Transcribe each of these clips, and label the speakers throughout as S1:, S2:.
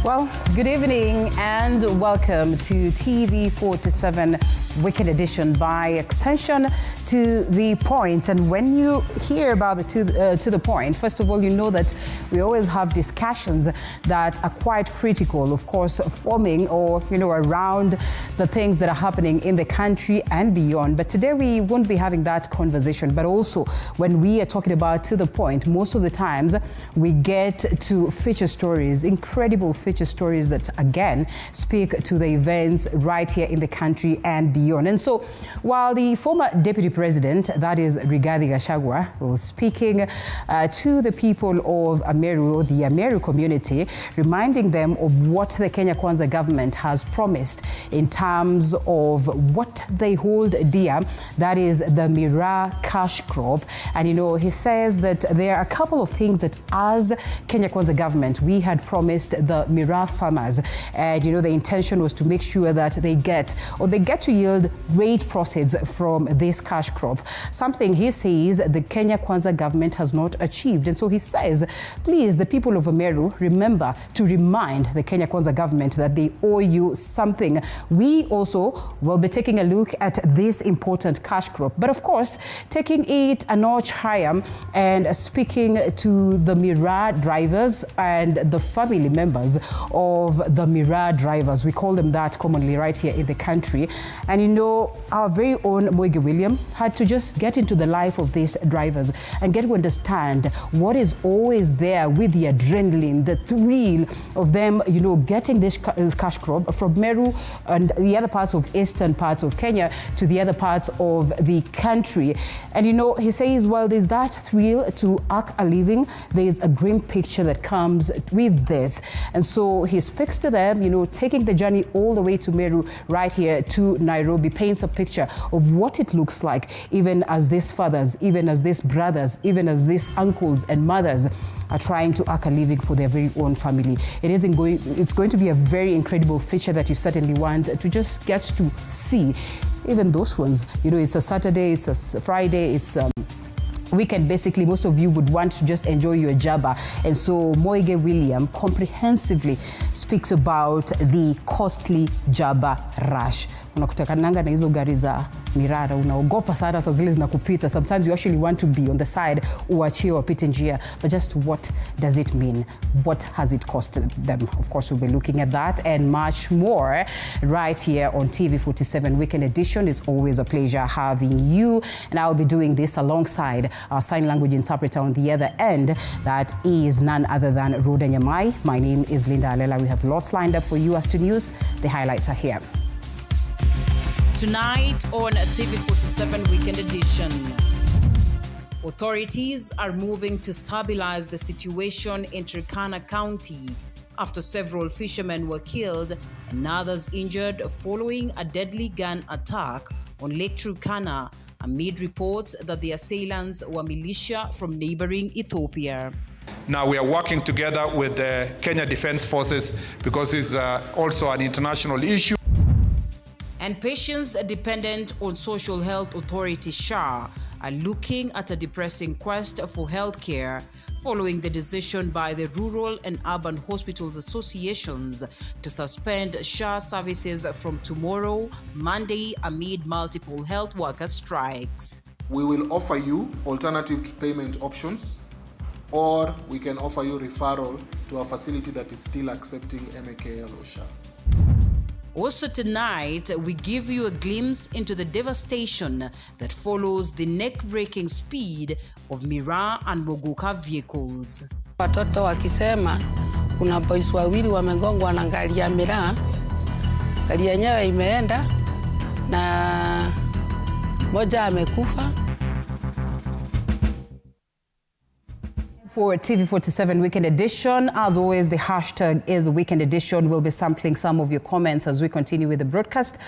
S1: Well, good evening and welcome to TV47 Weekend Edition, by extension To the Point. And when you hear about the to the point, first of all, you know that we always have discussions that are quite critical, of course, forming or, around the things that are happening in the country and beyond. But today we won't be having that conversation. But also, when we are talking about To the Point, most of the times we get to feature stories, incredible feature stories that again speak to the events right here in the country and beyond. And so while the former deputy president, that is Rigathi Gachagua, was speaking to the people of Ameru, the Ameru community, reminding them of what the Kenya Kwanza government has promised in terms of what they hold dear, that is the Miraa cash crop. And he says that there are a couple of things that as Kenya Kwanza government we had promised the Miraa farmers, and the intention was to make sure that they get to yield great proceeds from this cash crop, something he says the Kenya Kwanza government has not achieved. And so he says, please, the people of Ameru, remember to remind the Kenya Kwanza government that they owe you something. We also will be taking a look at this important cash crop, but of course taking it a notch higher and speaking to the Miraa drivers and the family members of the Miraa drivers. We call them that commonly right here in the country. And our very own Moige William had to just get into the life of these drivers and get to understand what is always there with the adrenaline, the thrill of them, getting this cash crop from Meru and the other parts of eastern parts of Kenya to the other parts of the country. And he says, well, there's that thrill to earn a living. There's a grim picture that comes with this. And so he speaks to them, taking the journey all the way to Meru, right here to Nairobi, paints a picture of what it looks like, even as these fathers, even as these brothers, even as these uncles and mothers are trying to earn a living for their very own family. It's going to be a very incredible feature that you certainly want to just get to see. Even those ones, it's a Saturday, it's a Friday, it's weekend. Basically, most of you would want to just enjoy your Jaba. And so Moige William comprehensively speaks about the costly Jaba rush. Unakutakananga na hizo gari za Mirara, unaogopa sana saa zile zinakupita. Sometimes you actually want to be on the side, uachie wapite njia. But just what does it mean? What has it cost them? Of course, we'll be looking at that and much more right here on TV47 Weekend Edition. It's always a pleasure having you. And I'll be doing this alongside our sign language interpreter on the other end. That is none other than Roda Nyamai. My name is Linda Alela. We have lots lined up for you as to news. The highlights are here.
S2: Tonight on TV47 Weekend Edition, authorities are moving to stabilize the situation in Turkana County after several fishermen were killed and others injured following a deadly gun attack on Lake Turkana, amid reports that the assailants were militia from neighboring Ethiopia.
S3: Now we are working together with the Kenya Defense Forces because it's also an international issue.
S2: And patients dependent on Social Health Authority SHA are looking at a depressing quest for health care following the decision by the Rural and Urban Hospitals Associations to suspend SHA services from tomorrow, Monday, amid multiple health worker strikes.
S4: We will offer you alternative payment options, or we can offer you referral to a facility that is still accepting MAKL or SHA.
S2: Also tonight, we give you a glimpse into the devastation that follows the neck-breaking speed of Miraa and Mogoka vehicles.
S5: Watoto wakisema kuna boys wawili wamegongwa na gari ya Miraa. Gari yenyewe imeenda na moja amekufa.
S1: For TV47 Weekend Edition, as always, the hashtag is Weekend Edition. We'll be sampling some of your comments as we continue with the broadcast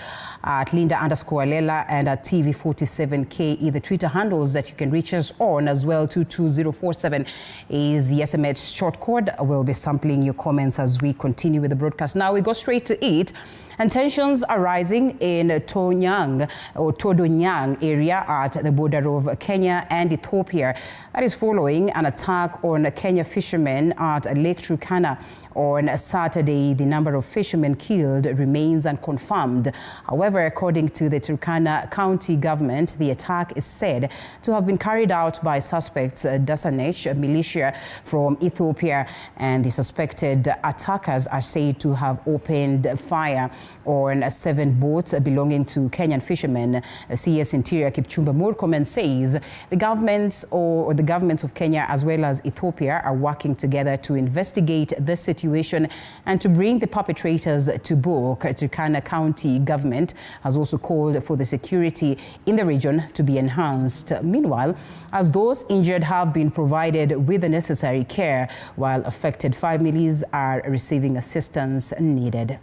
S1: at Linda_Alela and at TV47KE. The Twitter handles that you can reach us on as well, 22047 is the SMS short code. We'll be sampling your comments as we continue with the broadcast. Now we go straight to it. And tensions are rising in Todonyang area at the border of Kenya and Ethiopia. That is following an attack on Kenya fishermen at Lake Turkana on Saturday. The number of fishermen killed remains unconfirmed. However, according to the Turkana County government, the attack is said to have been carried out by suspects DStv, a militia from Ethiopia, and the suspected attackers are said to have opened fire on 7 boats belonging to Kenyan fishermen. CS Interior Kipchumba Murkomen says the governments of Kenya as well as Ethiopia are working together to investigate this situation and to bring the perpetrators to book. Turkana County government has also called for the security in the region to be enhanced. Meanwhile, as those injured have been provided with the necessary care, while affected families are receiving assistance needed.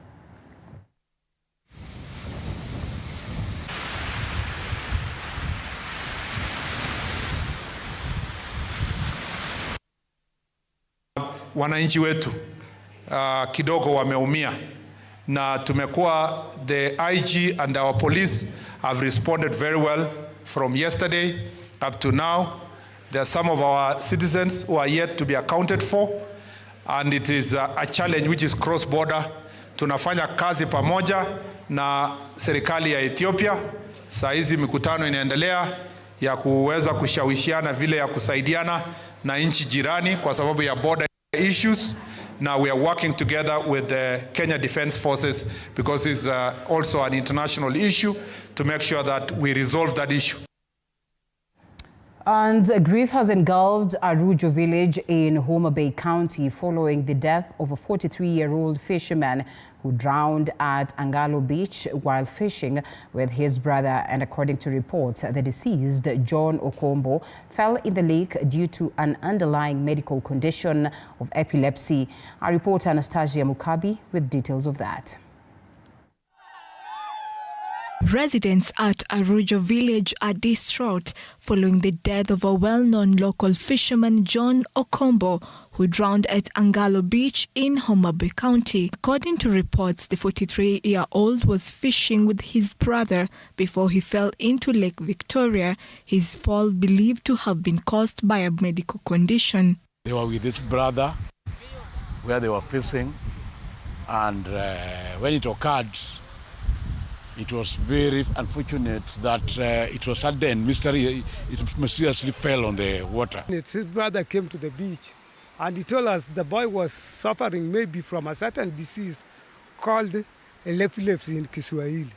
S3: Wananchi wetu kidogo wameumia na tumekuwa, the IG and our police have responded very well from yesterday up to now. There are some of our citizens who are yet to be accounted for, and it is a challenge which is cross border. Tunafanya kazi pamoja na serikali ya Ethiopia. Saa hizi mikutano inaendelea ya kuweza kushawishiana vile ya kusaidiana na nchi jirani kwa sababu ya border issues. Now we are working together with the Kenya Defense Forces because it's also an international issue to make sure that we resolve that issue.
S1: And grief has engulfed Arujo village in Homa Bay County following the death of a 43-year-old fisherman who drowned at Angalo Beach while fishing with his brother. And according to reports, the deceased, John Okombo, fell in the lake due to an underlying medical condition of epilepsy. Our reporter Anastasia Mukabi with details of that.
S6: Residents at Arujo village are distraught following the death of a well-known local fisherman, John Okombo, who drowned at Angalo Beach in Homa Bay County. According to reports, the 43-year-old was fishing with his brother before he fell into Lake Victoria, his fall believed to have been caused by a medical condition.
S7: They were with his brother where they were fishing, and when it occurred, it was very unfortunate that it was sudden, it mysteriously fell on the water.
S8: His brother came to the beach and he told us the boy was suffering maybe from a certain disease called epilepsy in Kiswahili.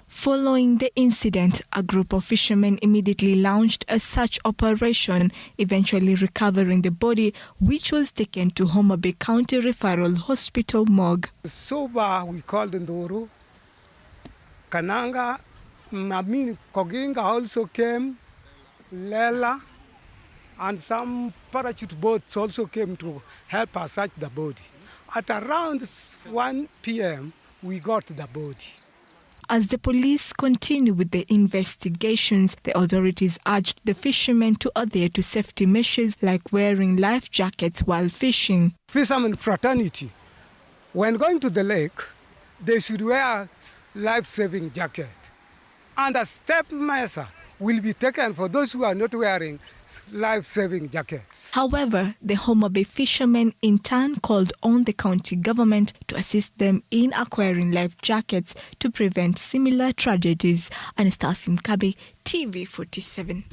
S6: Following the incident, a group of fishermen immediately launched a search operation, eventually recovering the body, which was taken to Homa Bay County Referral Hospital morgue.
S8: Soba, we called Ndoro. Kananga, Koginga also came, Alela, and some parachute boats also came to help us search the body. At around 1 p.m., we got the body.
S6: As the police continue with the investigations, the authorities urged the fishermen to adhere to safety measures like wearing life jackets while fishing.
S8: Fishermen fraternity, when going to the lake, they should wear life-saving jacket. And a step measure will be taken for those who are not wearing life-saving jackets.
S6: However, the Homa Bay fishermen in turn called on the county government to assist them in acquiring life jackets to prevent similar tragedies. Anastasia Mukabi, TV47.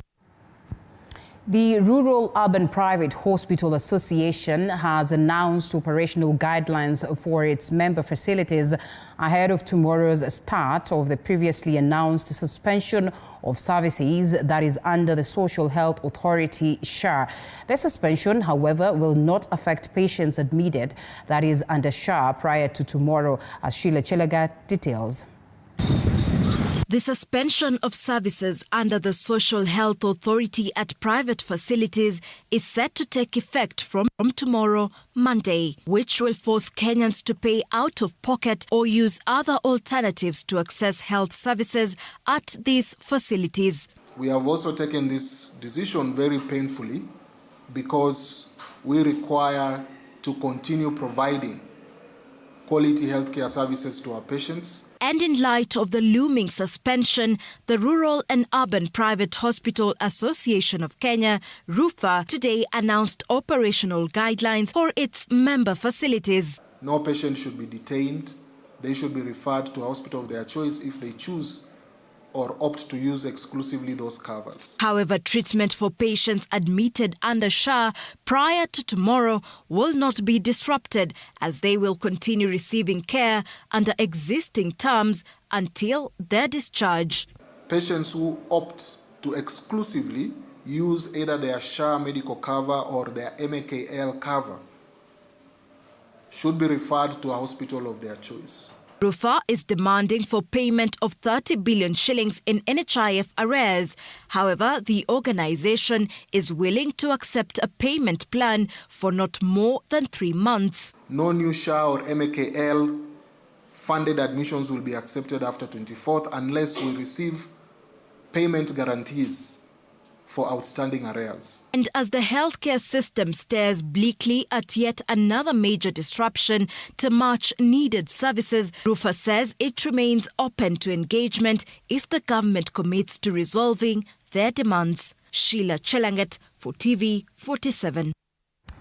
S1: The Rural Urban Private Hospital Association has announced operational guidelines for its member facilities ahead of tomorrow's start of the previously announced suspension of services that is under the Social Health Authority SHA. The suspension, however, will not affect patients admitted that is under SHA prior to tomorrow, as Sheila Chelagat details.
S9: The suspension of services under the Social Health Authority at private facilities is set to take effect from tomorrow, Monday, which will force Kenyans to pay out of pocket or use other alternatives to access health services at these facilities.
S4: We have also taken this decision very painfully because we require to continue providing quality healthcare services to our patients.
S9: And in light of the looming suspension, the Rural and Urban Private Hospital Association of Kenya, RUPA, today announced operational guidelines for its member facilities.
S4: No patient should be detained. They should be referred to a hospital of their choice if they choose or opt to use exclusively those covers.
S9: However, treatment for patients admitted under SHA prior to tomorrow will not be disrupted, as they will continue receiving care under existing terms until their discharge.
S4: Patients who opt to exclusively use either their SHA medical cover or their MAKL cover should be referred to a hospital of their choice.
S9: RUFA is demanding for payment of 30 billion shillings in NHIF arrears. However, the organization is willing to accept a payment plan for not more than 3 months.
S4: No new SHA or MAKL funded admissions will be accepted after 24th unless we receive payment guarantees for outstanding arrears.
S9: And as the healthcare system stares bleakly at yet another major disruption to much needed services, RUFA says it remains open to engagement if the government commits to resolving their demands. Sheila Chelanget for TV47.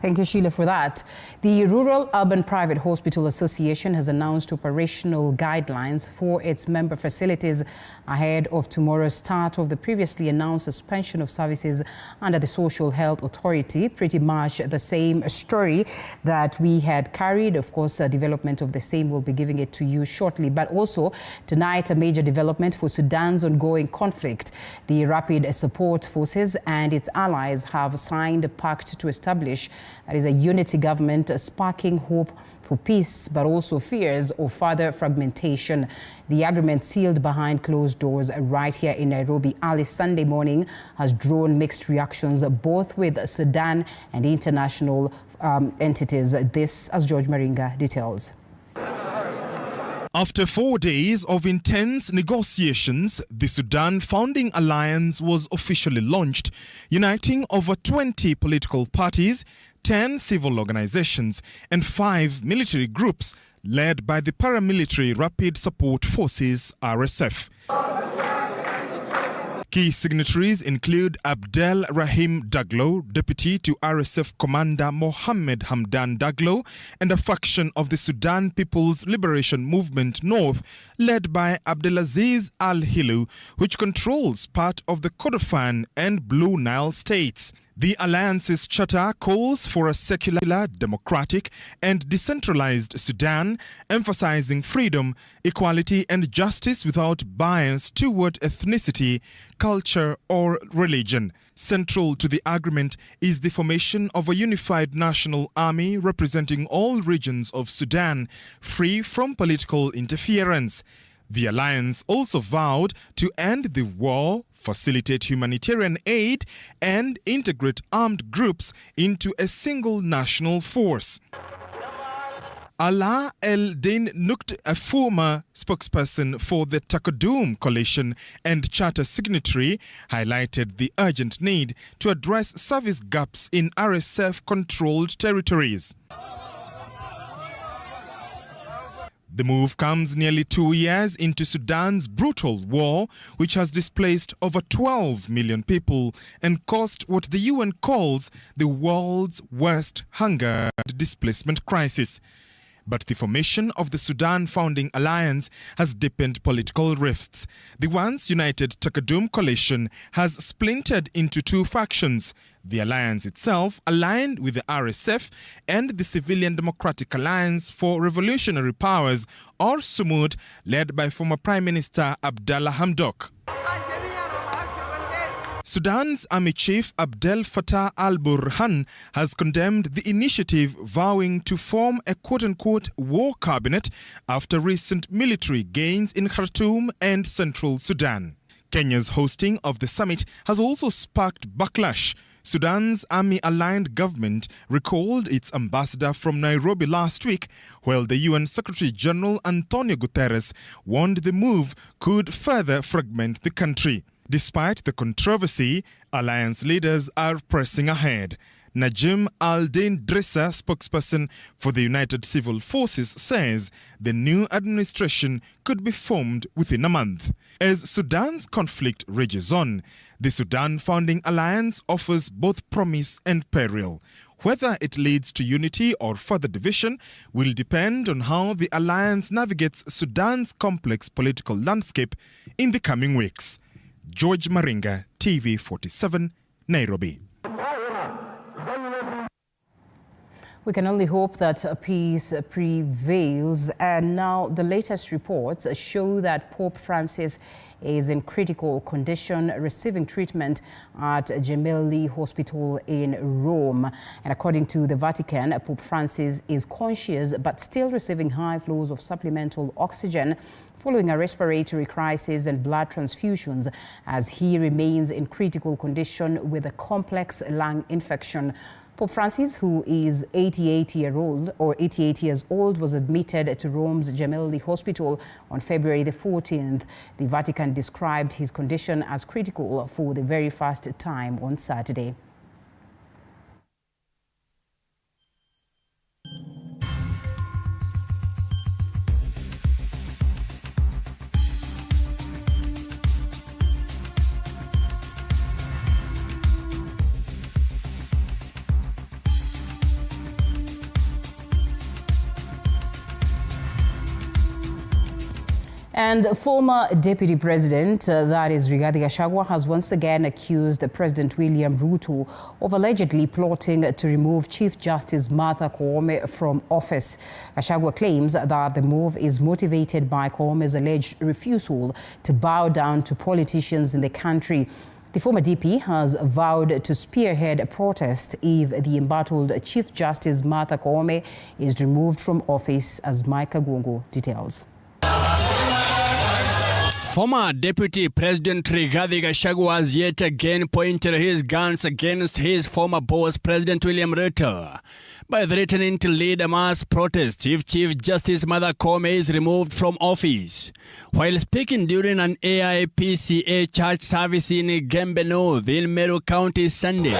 S1: Thank you, Sheila, for that. The Rural Urban Private Hospital Association has announced operational guidelines for its member facilities ahead of tomorrow's start of the previously announced suspension of services under the Social Health Authority. Pretty much the same story that we had carried. Of course, a development of the same, we'll be giving it to you shortly. But also tonight, a major development for Sudan's ongoing conflict. The Rapid Support Forces and its allies have signed a pact to establish that is a unity government, sparking hope for peace, but also fears of further fragmentation. The agreement, sealed behind closed doors right here in Nairobi early Sunday morning, has drawn mixed reactions both with Sudan and international entities. This, as George Maringa details.
S10: After 4 days of intense negotiations, the Sudan Founding Alliance was officially launched, uniting over 20 political parties, 10 civil organizations, and 5 military groups led by the paramilitary Rapid Support Forces, RSF. Key signatories include Abdel Rahim Daglo, deputy to RSF commander Mohammed Hamdan Daglo, and a faction of the Sudan People's Liberation Movement North, led by Abdelaziz Al-Hilu, which controls part of the Kordofan and Blue Nile states. The alliance's charter calls for a secular, democratic, and decentralized Sudan, emphasizing freedom, equality, and justice without bias toward ethnicity, culture, or religion. Central to the agreement is the formation of a unified national army representing all regions of Sudan, free from political interference. The alliance also vowed to end the war, facilitate humanitarian aid, and integrate armed groups into a single national force. Ala El-Din Nukt, a former spokesperson for the Takadum coalition and charter signatory, highlighted the urgent need to address service gaps in RSF-controlled territories. The move comes nearly 2 years into Sudan's brutal war, which has displaced over 12 million people and caused what the UN calls the world's worst hunger and displacement crisis. But the formation of the Sudan Founding Alliance has deepened political rifts. The once united Takadum coalition has splintered into 2 factions. The alliance itself aligned with the RSF and the Civilian Democratic Alliance for Revolutionary Powers, or SUMUD, led by former Prime Minister Abdallah Hamdok. Sudan's Army Chief Abdel Fattah al-Burhan has condemned the initiative, vowing to form a quote-unquote war cabinet after recent military gains in Khartoum and central Sudan. Kenya's hosting of the summit has also sparked backlash. Sudan's army-aligned government recalled its ambassador from Nairobi last week, while the UN Secretary-General Antonio Guterres warned the move could further fragment the country. Despite the controversy, alliance leaders are pressing ahead. Najim Al-Din Drissa, spokesperson for the United Civil Forces, says the new administration could be formed within a month. As Sudan's conflict rages on, the Sudan Founding Alliance offers both promise and peril. Whether it leads to unity or further division will depend on how the alliance navigates Sudan's complex political landscape in the coming weeks. George Maringa, TV47, Nairobi.
S1: We can only hope that peace prevails. And now the latest reports show that Pope Francis is in critical condition, receiving treatment at Gemelli Hospital in Rome. And according to the Vatican, Pope Francis is conscious but still receiving high flows of supplemental oxygen following a respiratory crisis and blood transfusions, as he remains in critical condition with a complex lung infection. Pope Francis, who is 88 years old, was admitted to Rome's Gemelli Hospital on February the 14th. The Vatican described his condition as critical for the very first time on Saturday. And former Deputy President, that is Rigathi Gachagua, has once again accused President William Ruto of allegedly plotting to remove Chief Justice Martha Koome from office. Gachagua claims that the move is motivated by Koome's alleged refusal to bow down to politicians in the country. The former DP has vowed to spearhead a protest if the embattled Chief Justice Martha Koome is removed from office, as Micah Gungu details.
S11: Former Deputy President Rigathi Gachagua has yet again pointed his guns against his former boss, President William Ruto, by threatening to lead a mass protest if Chief Justice Martha Koome is removed from office. While speaking during an AIPCA church service in Gembe North in Meru County Sunday,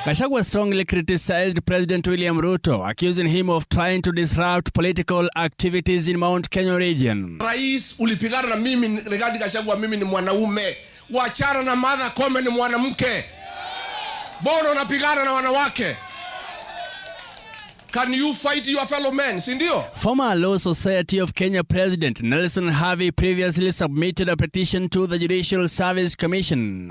S11: Gachagua strongly criticized President William Ruto, accusing him of trying to disrupt political activities in Mount Kenya region.
S12: Rais, ulipigana na mimi Rigathi Gachagua, mimi ni mwanaume. Wachana na Martha Koome ni mwanamke. Mbona unapigana na wanawake? Can you fight your fellow men, sindio?
S11: Former Law Society of Kenya President Nelson Harvey previously submitted a petition to the Judicial Service Commission,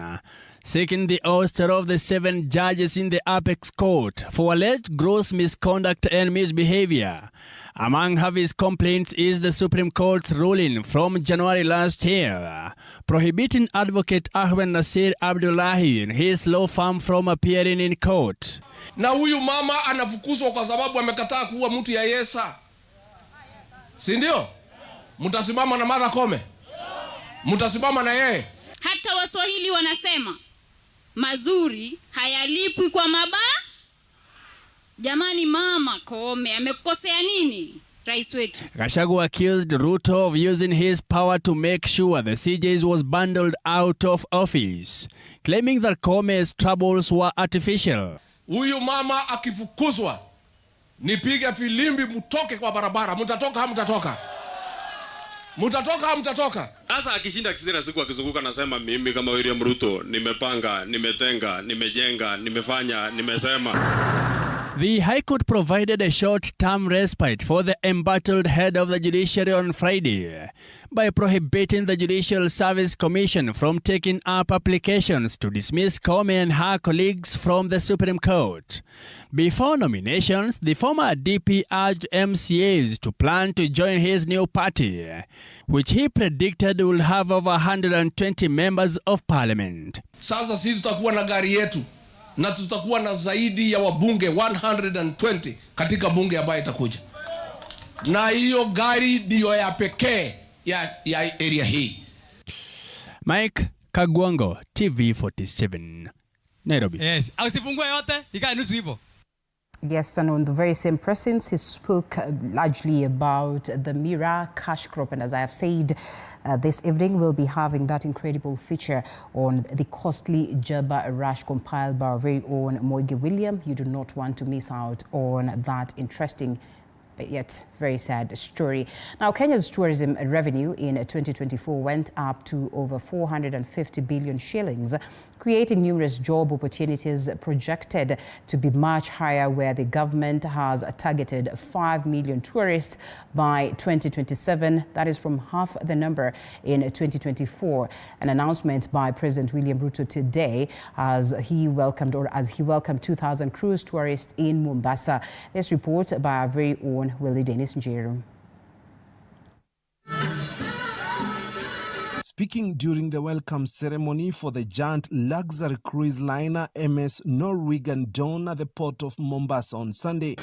S11: seeking the ouster of the 7 judges in the Apex Court for alleged gross misconduct and misbehavior. Among Harvey's complaints is the Supreme Court's ruling from January last year, prohibiting advocate Ahmed Nasir Abdullahi and his law firm from appearing in court.
S12: Na huyu mama anafukuzwa kwa sababu amekataa kuwa mtu ya Yesa. Sindio? Mutasimama na Martha Koome? Mutasimama na yeye?
S13: Hata Waswahili wanasema mazuri hayalipwi kwa mabaya. Jamani, Mama Koome amekosea nini rais wetu?
S11: Gachagua accused Ruto of using his power to make sure the CJs was bundled out of office, claiming that Koome's troubles were artificial.
S12: Huyu mama akifukuzwa, nipige filimbi mutoke kwa barabara. Mutatoka hamutatoka? Mutatoka hamutatoka?
S14: Sasa akishinda kisira siku akizunguka nasema mimi kama William Ruto nimepanga, nimetenga, nimejenga, nimefanya, nimesema.
S11: The High Court provided a short-term respite for the embattled head of the judiciary on Friday by prohibiting the Judicial Service Commission from taking up applications to dismiss Koome and her colleagues from the Supreme Court. Before nominations, the former DP urged MCAs to plan to join his new party, which he predicted will have over 120 members of parliament.
S12: Sasa sisi tutakuwa na gari yetu na tutakuwa na zaidi ya wabunge 120 katika bunge ambayo itakuja. Na hiyo gari ndio ya pekee ya area hii.
S11: Mike Kagwango, TV47, Nairobi.
S15: Yes, usifungue yote, ikae nusu hivyo.
S1: Yes, and on the very same presence, he spoke largely about the Mira cash crop. And as I have said, this evening we'll be having that incredible feature on the costly Jaba rush compiled by our very own Moige William. You do not want to miss out on that interesting yet very sad story. Now, Kenya's tourism revenue in 2024 went up to over 450 billion shillings, creating numerous job opportunities projected to be much higher, where the government has targeted 5 million tourists by 2027. That is from half the number in 2024. An announcement by President William Ruto today as he welcomed 2,000 cruise tourists in Mombasa. This report by our very own Willie Dennis Njeru.
S15: Speaking during the welcome ceremony for the giant luxury cruise liner MS Norwegian Dawn at the port of Mombasa on Sunday,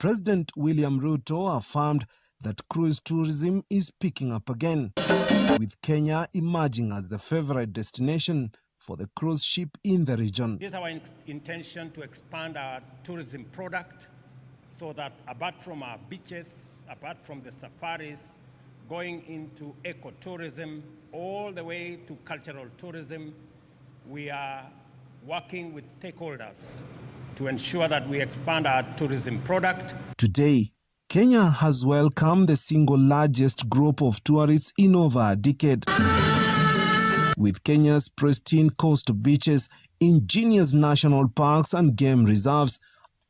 S15: President William Ruto affirmed that cruise tourism is picking up again, with Kenya emerging as the favorite destination for the cruise ship in the region.
S16: It is our intention to expand our tourism product so that apart from our beaches, apart from the safaris, going into ecotourism, all the way to cultural tourism, we are working with stakeholders to ensure that we expand our tourism product.
S15: Today, Kenya has welcomed the single largest group of tourists in over a decade. With Kenya's pristine coast beaches, ingenious national parks and game reserves,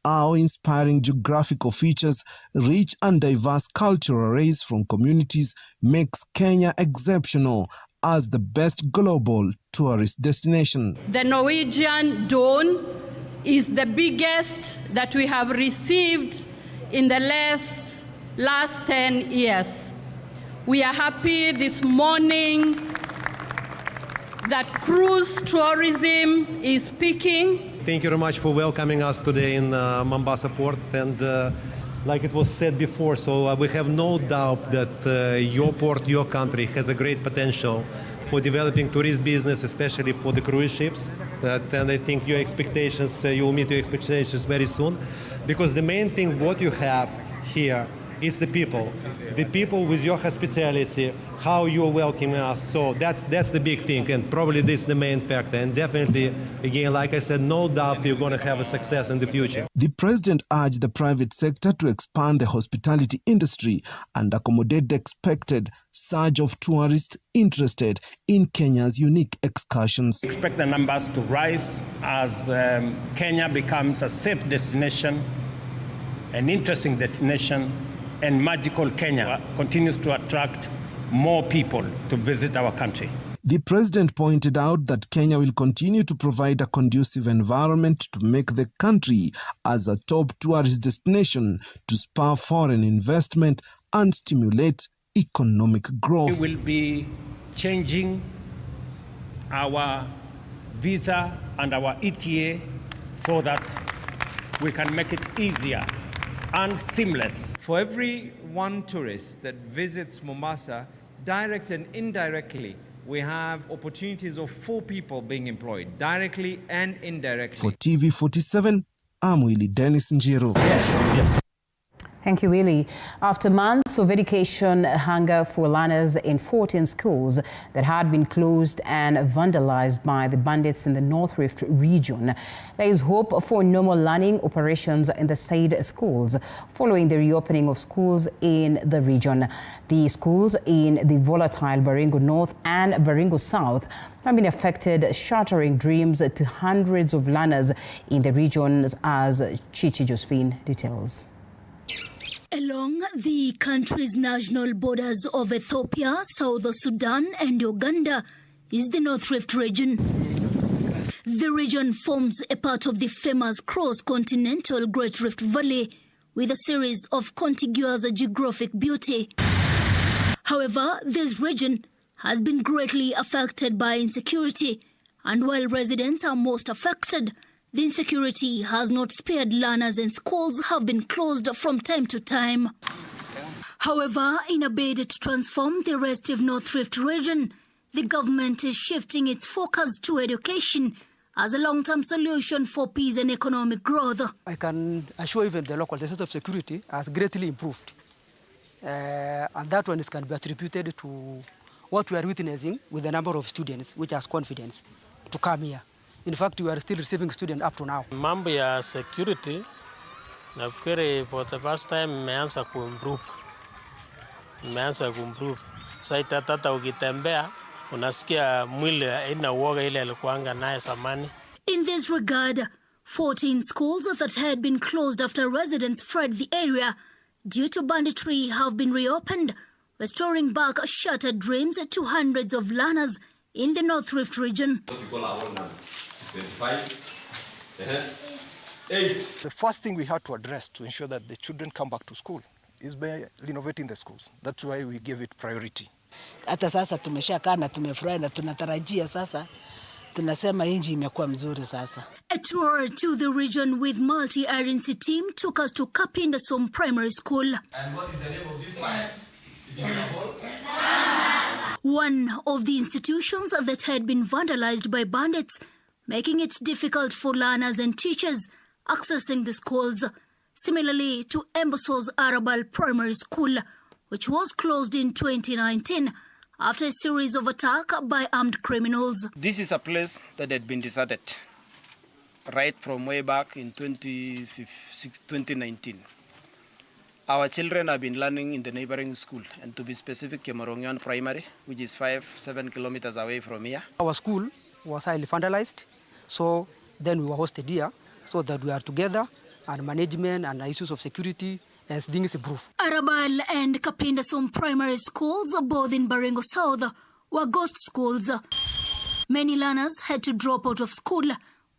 S15: awe-inspiring geographical features, rich and diverse cultural arrays from communities makes Kenya exceptional as the best global tourist destination.
S17: The Norwegian Dawn is the biggest that we have received in the last 10 years. We are happy this morning that cruise tourism is peaking.
S18: Thank you very much for welcoming us today in Mombasa Port. And like it was said before, so we have no doubt that your port, your country has a great potential for developing tourist business, especially for the cruise ships. And I think your expectations, you will meet your expectations very soon. Because the main thing what you have here is the people with your hospitality, how you're welcoming us. So that's the big thing, and probably this is the main factor. And definitely, again, like I said, no doubt you're going to have a success in the future.
S15: The president urged the private sector to expand the hospitality industry and accommodate the expected surge of tourists interested in Kenya's unique excursions.
S16: Expect the numbers to rise as Kenya becomes a safe destination, an interesting destination, and magical Kenya continues to attract more people to visit our country.
S15: The president pointed out that Kenya will continue to provide a conducive environment to make the country as a top tourist destination to spur foreign investment and stimulate economic growth.
S16: We will be changing our visa and our ETA so that we can make it easier and seamless.
S19: For every one tourist that visits Mombasa, direct and indirectly, we have opportunities of 4 people being employed, directly and indirectly.
S15: For TV47, I'm Willie Dennis Njeru.
S1: Yes. Thank you, Willie. After months of education hunger for learners in 14 schools that had been closed and vandalized by the bandits in the North Rift region, there is hope for normal learning operations in the said schools following the reopening of schools in the region. The schools in the volatile Baringo North and Baringo South have been affected, shattering dreams to hundreds of learners in the regions, as Chichi Josephine details.
S20: Along the country's national borders of Ethiopia, South Sudan and Uganda is the North Rift region. The region forms a part of the famous cross-continental Great Rift Valley with a series of contiguous geographic beauty. However, this region has been greatly affected by insecurity, and while residents are most affected, the insecurity has not spared learners, and schools have been closed from time to time. However, in a bid to transform the rest of North Rift region, the government is shifting its focus to education as a long-term solution for peace and economic growth.
S21: I can assure even the sense of security has greatly improved. And that one can be attributed to what we are witnessing with the number of students which has confidence to come here. In fact, we are still receiving students up to now.
S22: Mambo ya security, nafikiri for the first time imeanza kuimprove. Sasa hata ukitembea unasikia mwili haina uoga ile alikuanga naye zamani.
S20: In this regard, 14 schools that had been closed after residents fled the area due to banditry have been reopened, restoring back shattered dreams to hundreds of learners in the North Rift region.
S23: The first thing we had to address to ensure that the children come back to school is by renovating the schools. That's why we give it priority.
S24: Hata sasa tumeshakaa na tumefurahi na tunatarajia sasa tunasema inji imekuwa mzuri sasa.
S20: A tour to the region with multi-agency team took us to Kapindasom Primary School.
S25: And what is the name of this fire?
S20: One of the institutions that had been vandalized by bandits, making it difficult for learners and teachers accessing the schools. Similarly to Emboso's Arabal Primary School, which was closed in 2019 after a series of attacks by armed criminals.
S26: This is a place that had been deserted right from way back in 2019. Our children have been learning in the neighboring school, and to be specific, Kemorongion Primary, which is 5-7 kilometers away from here.
S21: Our school was highly vandalized, so then we were hosted here so that we are together and management and issues of security as things improve.
S20: Arabal and Kapindasom primary schools, both in Baringo South, were ghost schools. Many learners had to drop out of school,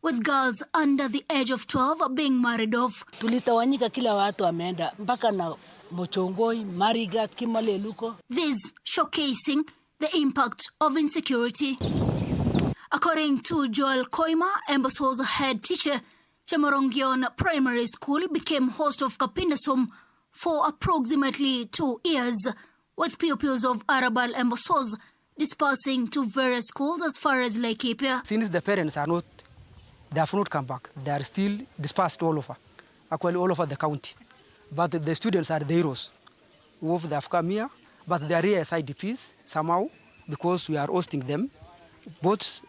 S20: with girls under the age of 12 being married off.
S24: Tulitawanyika kila watu wameenda mpaka na Mochongoi, Marigat, Kimaleluko.
S20: This showcasing the impact of insecurity. According to Joel Koima, Emboso's head teacher, Chemorongion Primary School became host of Kapindasom for approximately 2 years, with pupils of Arabal Embosos dispersing to various schools as far as Laikipia.
S21: Since the parents they have not come back, they are still dispersed all over, actually all over the county. But the students are the heroes who have come here, but they are here as IDPs somehow because we are hosting them, both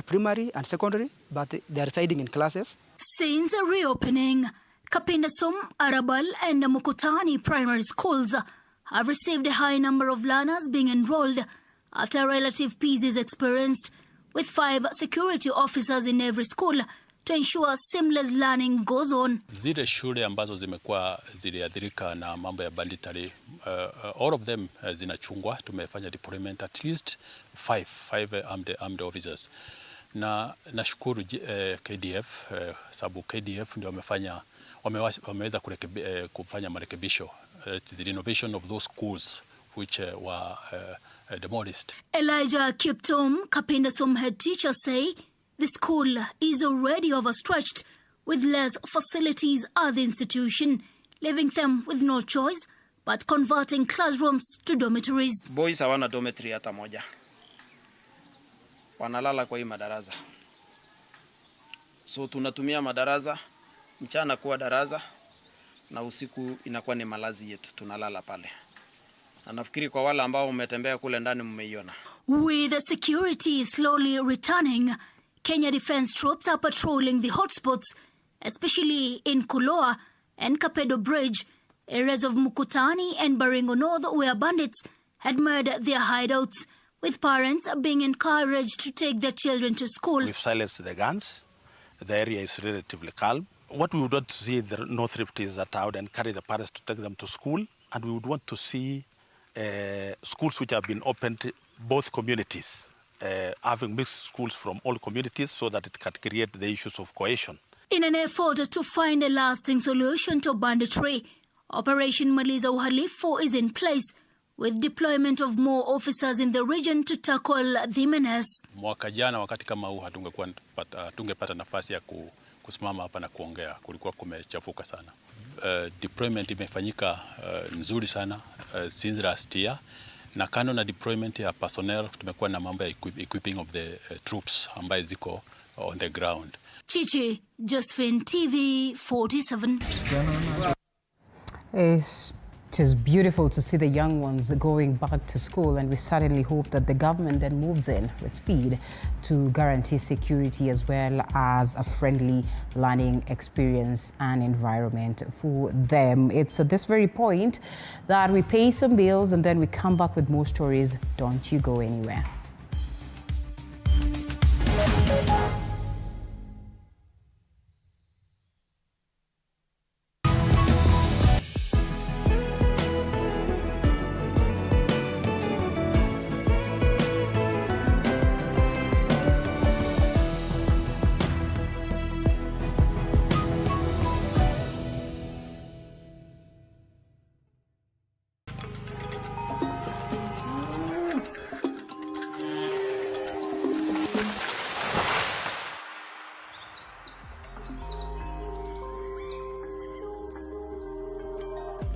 S21: primary and secondary, but they are residing in classes.
S20: Since the reopening, Kapindasom, Arabal and Mukutani primary schools have received a high number of learners being enrolled after relative peace is experienced, with 5 security officers in every school to ensure seamless learning goes on.
S27: Zile shule ambazo ziliathirika na mambo ya banditry, all of them zinachungwa. Tumefanya deployment at least 5 armed officers. Na nashukuru KDF, sababu KDF ndio wameweza kufanya marekebisho. It's the renovation of those schools which were demolished.
S20: Elijah Kiptom, Kapindasom head teacher, say the school is already overstretched with less facilities at the institution, leaving them with no choice but converting classrooms to dormitories.
S26: Boys hawana dormitory hata moja. Wanalala kwa hii madarasa. So tunatumia madarasa, mchana kuwa darasa na usiku inakuwa ni malazi yetu, tunalala pale. Na nafikiri kwa wale ambao umetembea kule ndani mmeiona.
S20: With the security slowly returning, Kenya Defence Troops are patrolling the hotspots, especially in Kuloa and Kapedo Bridge, areas of Mukutani and Baringo North where bandits had made their hideouts, with parents being encouraged to take their children to school.
S28: We've silenced the guns. The area is relatively calm. What we would want to see in the North Rift is that I would encourage the parents to take them to school, and we would want to see schools which have been opened, both communities, having mixed schools from all communities so that it can create the issues of cohesion.
S20: In an effort to find a lasting solution to banditry, Operation Maliza Uhalifu is in place, with deployment of more officers in the region to tackle the menace.
S27: Mwaka jana wakati kama huu hatungepata nafasi ya kusimama hapa na kuongea, kulikuwa kumechafuka sana. Deployment imefanyika nzuri sana since last year, Na kando na deployment ya personnel, tumekuwa na mambo ya equipping of the troops ambaye ziko on the ground.
S20: Chichi, Josephine, TV47.
S1: It is beautiful to see the young ones going back to school, and we certainly hope that the government then moves in with speed to guarantee security as well as a friendly learning experience and environment for them. It's at this very point that we pay some bills and then we come back with more stories. Don't you go anywhere.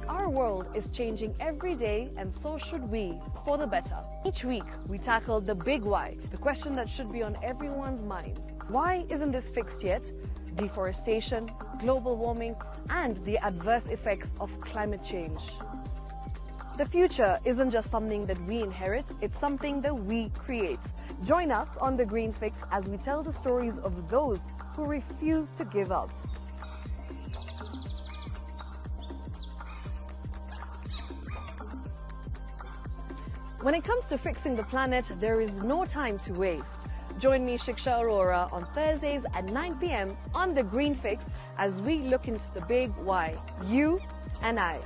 S2: Our world is changing every day, and so should we, for the better. Each week, we tackle the big why, the question that should be on everyone's mind. Why isn't this fixed yet? Deforestation, global warming, and the adverse effects of climate change. The future isn't just something that we inherit, it's something that we create. Join us on the Greenfix as we tell the stories of those who refuse to give up. When it comes to fixing the planet, there is no time to waste. Join me, Shiksha Arora, on Thursdays at 9 p.m. on the Greenfix as we look into the big why, you and I.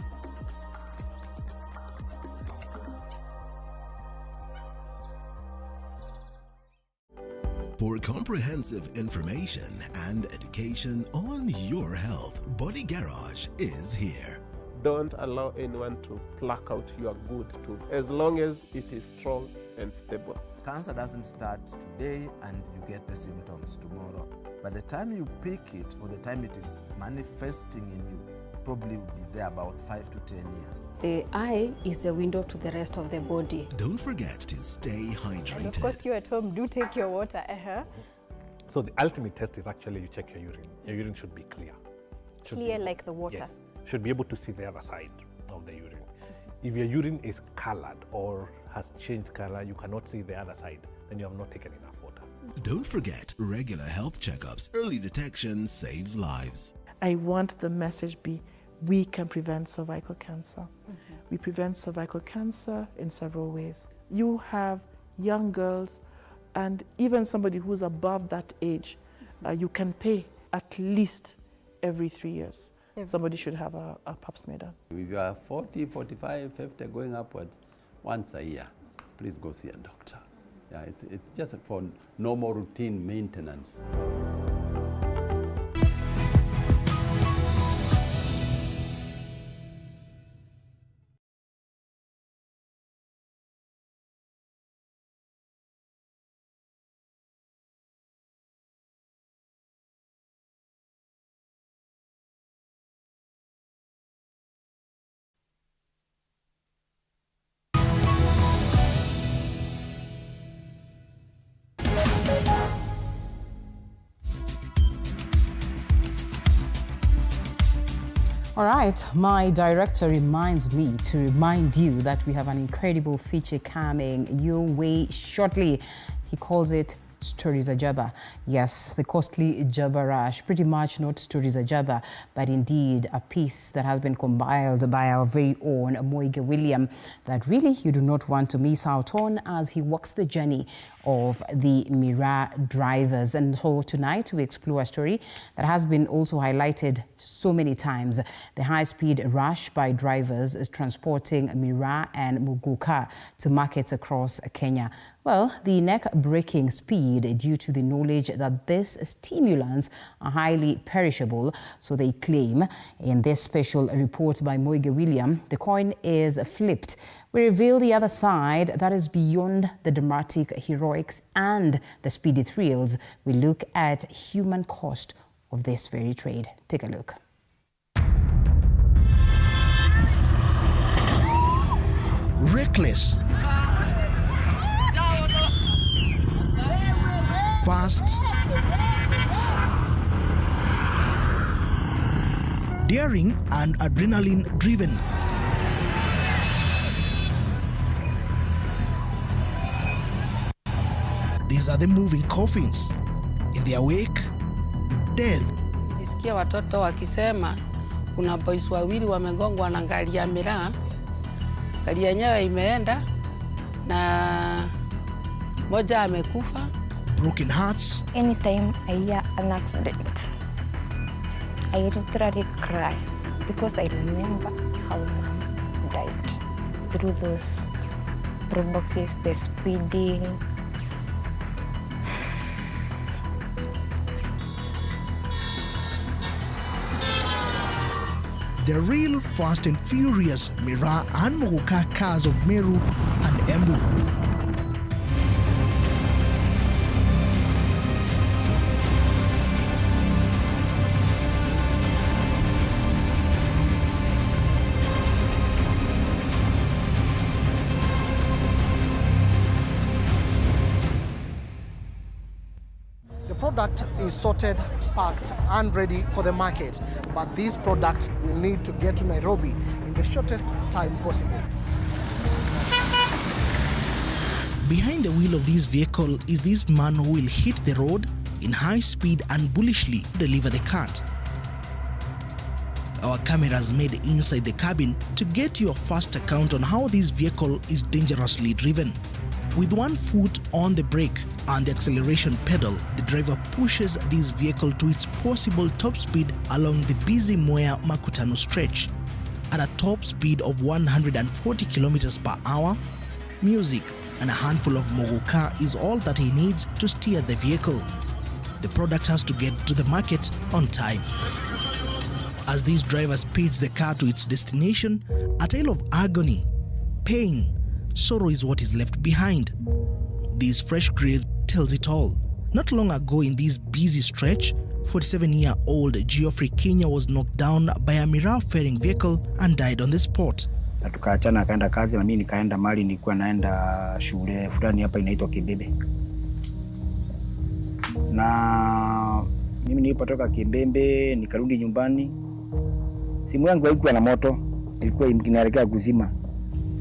S3: For comprehensive information and education on your health, Body Garage is here.
S4: Don't allow anyone to pluck out your good tooth, as long as it is strong and stable.
S5: Cancer doesn't start today and you get the symptoms tomorrow. By the time you pick it or the time it is manifesting in you, probably will be there about 5 to 10 years.
S6: The eye is the window to the rest of the body.
S3: Don't forget to stay hydrated.
S7: And of course, you at home do take your water.
S8: So the ultimate test is actually you check your urine. Your urine should be clear.
S7: Clear like the water?
S8: Yes. Should be able to see the other side of the urine. If your urine is colored or has changed color, you cannot see the other side, then you have not taken enough water.
S3: Don't forget regular health checkups. Early detection saves lives.
S9: I want the message be, we can prevent cervical cancer. We prevent cervical cancer in several ways. You have young girls and even somebody who's above that age, you can pay at least every 3 years. Somebody should have a pap smear done.
S29: If you are 40, 45, 50 going upwards, once a year, please go see a doctor. Yeah, it's just for normal routine maintenance.
S1: All right, my director reminds me to remind you that we have an incredible feature coming your way shortly. He calls it Stories of Jaba. Yes, the costly Jaba rush, pretty much not Stories of Jaba, but indeed a piece that has been compiled by our very own Moige William that really you do not want to miss out on as he walks the journey of the Mira drivers. And so tonight we explore a story that has been also highlighted so many times. The high-speed rush by drivers is transporting Mira and Muguka to markets across Kenya. Well, the neck-breaking speed due to the knowledge that these stimulants are highly perishable, so they claim. In this special report by Moige William, the coin is flipped. We reveal the other side that is beyond the dramatic heroics and the speedy thrills. We look at human cost of this very trade. Take a look.
S30: Reckless,
S10: fast, daring and adrenaline-driven. These are the moving coffins. In their wake, death.
S11: Nilisikia watoto wakisema kuna boys wawili wamegongwa na gari ya miraa. Gari yenyewe imeenda na moja amekufa.
S10: Broken hearts.
S12: Anytime I hear an accident, I literally cry because I remember how mom died through those proboxes, the speeding.
S10: The real fast and furious Miraa and Mogoka cars of Meru and Embu.
S13: The product is sorted, packed and ready for the market, but this product will need to get to Nairobi in the shortest time possible.
S10: Behind the wheel of this vehicle is this man who will hit the road in high speed and bullishly deliver the cart. Our cameras made inside the cabin to get you a first account on how this vehicle is dangerously driven. With one foot on the brake and the acceleration pedal, the driver pushes this vehicle to its possible top speed along the busy Mwea-Makutano stretch. At a top speed of 140 kilometers per hour, music and a handful of mogoka is all that he needs to steer the vehicle. The product has to get to the market on time. As this driver speeds the car to its destination, a tale of agony, pain, sorrow is what is left behind. This fresh grave tells it all. Not long ago in this busy stretch, 47-year-old Geoffrey Kenya was knocked down by a Miraa ferrying vehicle and died on the spot.
S14: Na tukaachana, akaenda kazi na mimi nikaenda mali, nilikuwa naenda shule fulani hapa inaitwa Kimbembe. Na mimi nilipotoka Kimbembe nikarudi nyumbani, simu yangu haikuwa na moto, ilikuwa inaelekea kuzima.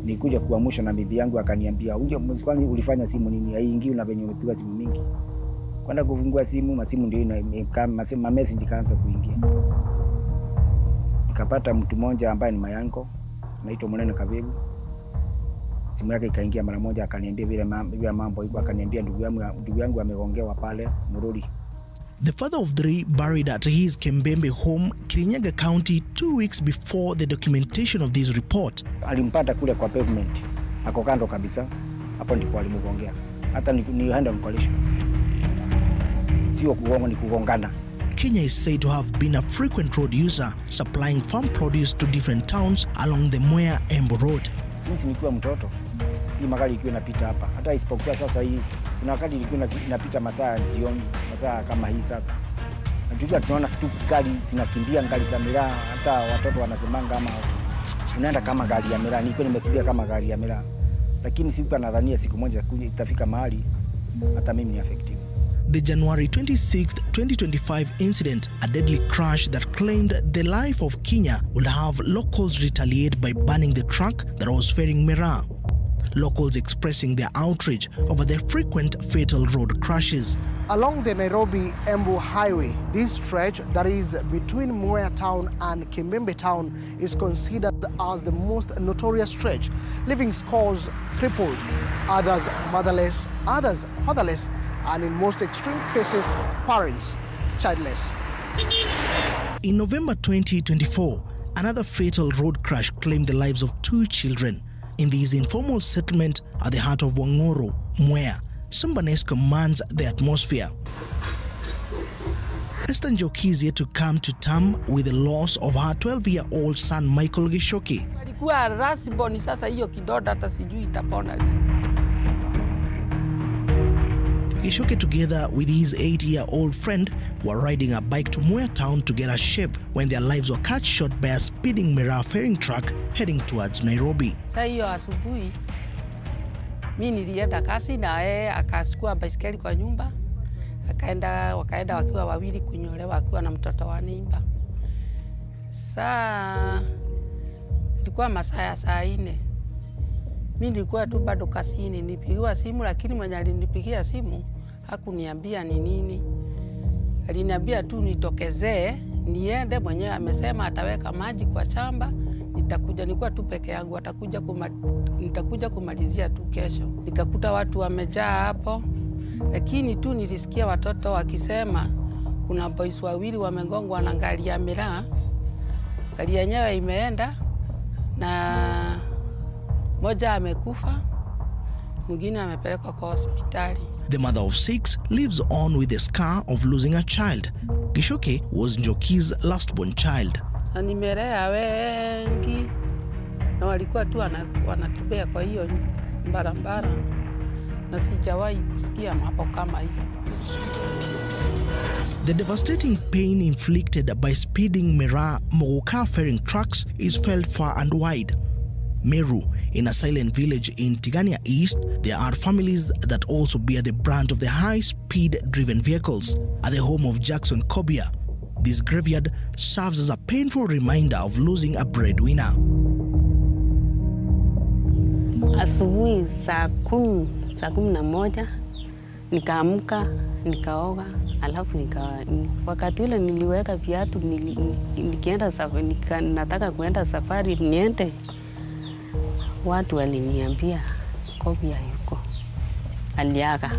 S14: Nikuja kuamsha na bibi yangu akaniambia, "Unje kwani ulifanya simu nini? Haingii na venye umepiga simu mingi." Kwenda kufungua simu, masimu ndio ma message kaanza kuingia. Nikapata mtu mmoja ambaye ni mayanko, anaitwa Munene Kabebu. Simu yake ikaingia mara moja, akaniambia vile mambo iko, akaniambia ndugu yangu amegongewa pale Mururi.
S10: The father of three buried at his Kembembe home, Kirinyaga County, 2 weeks before the documentation of this report.
S14: Alimpata kule kwa pavement, ako kando kabisa, hapo ndipo alimgongea. Hata ni hand on collision. Sio kugonga, ni kugongana.
S10: Kenya is said to have been a frequent road user, supplying farm produce to different towns along the Mwea-Embu Road.
S14: Sisi nikiwa mtoto, hii magari ilikuwa inapita hapa. Hata isipokuwa sasa hii, kuna wakati ilikuwa inapita masaa jioni, masaa kama hii sasa. Na tulikuwa tunaona tu gari zinakimbia, gari za Miraa, hata watoto wanasemanga kama unaenda kama gari ya Miraa, nilikuwa nimekimbia kama gari ya Miraa. Lakini sikuwa nadhania siku moja itafika mahali hata mimi ni affected.
S10: The January 26, 2025 incident, a deadly crash that claimed the life of Kenya, would have locals retaliate by burning the truck that was ferrying Miraa. Locals expressing their outrage over the frequent fatal road crashes.
S13: Along the Nairobi-Embu highway, this stretch that is between Mwea town and Kimbembe town is considered as the most notorious stretch, leaving scores crippled, others motherless, others fatherless, and in most extreme cases, parents childless.
S10: In November 2024, another fatal road crash claimed the lives of 2 children. In this informal settlement at the heart of Wangoro, Mwea, Sombanes commands the atmosphere. Esther Njoki is yet to come to terms with the loss of her 12-year-old son Michael Gishoki.
S11: Alikuwa rasiboni, sasa hiyo kidoda hata sijui itapona.
S10: Gishoki, together with his 8-year-old friend, were riding a bike to Mwea town to get a shape when their lives were cut short by a speeding Miraa ferrying truck heading towards Nairobi.
S11: Sasa hiyo asubuhi mimi nilienda kasi na yeye akachukua baisikeli kwa nyumba wakaenda wakiwa wawili kunyolewa, akiwa na mtoto wa mimba. Saa ilikuwa masaa ya saa 4. Mimi nilikuwa tu bado kasini, nipigiwa simu, lakini mwenye alinipigia simu hakuniambia ni nini. Aliniambia tu nitokezee niende, mwenyewe amesema ataweka maji kwa shamba, nitakuja. Nilikuwa tu peke yangu, nitakuja kumalizia tu kesho. Nikakuta watu wamejaa hapo, lakini tu nilisikia watoto wakisema kuna boys wawili wamegongwa na gari ya miraa. Gari yenyewe imeenda na moja amekufa, mwingine amepelekwa kwa hospitali.
S10: The mother of 6 lives on with the scar of losing a child. Gishoke was Njoki's last-born child.
S11: Na nimelea wengi na walikuwa tu wanatembea kwa hiyo barabara, na sijawahi kusikia mambo kama hiyo.
S10: The devastating pain inflicted by speeding Miraa Mogoka-faring trucks is felt far and wide. Meru, in a silent village in Tigania East, there are families that also bear the brunt of the high-speed driven vehicles. At the home of Jackson Kobia, this graveyard serves as a painful reminder of losing a breadwinner.
S15: Asubuhi saa 11 nikaamka, nikaoga, alafu wakati ule niliweka viatu, nikienda safari, nataka kuenda safari niende. Watu waliniambia Kobia yuko, aliaga.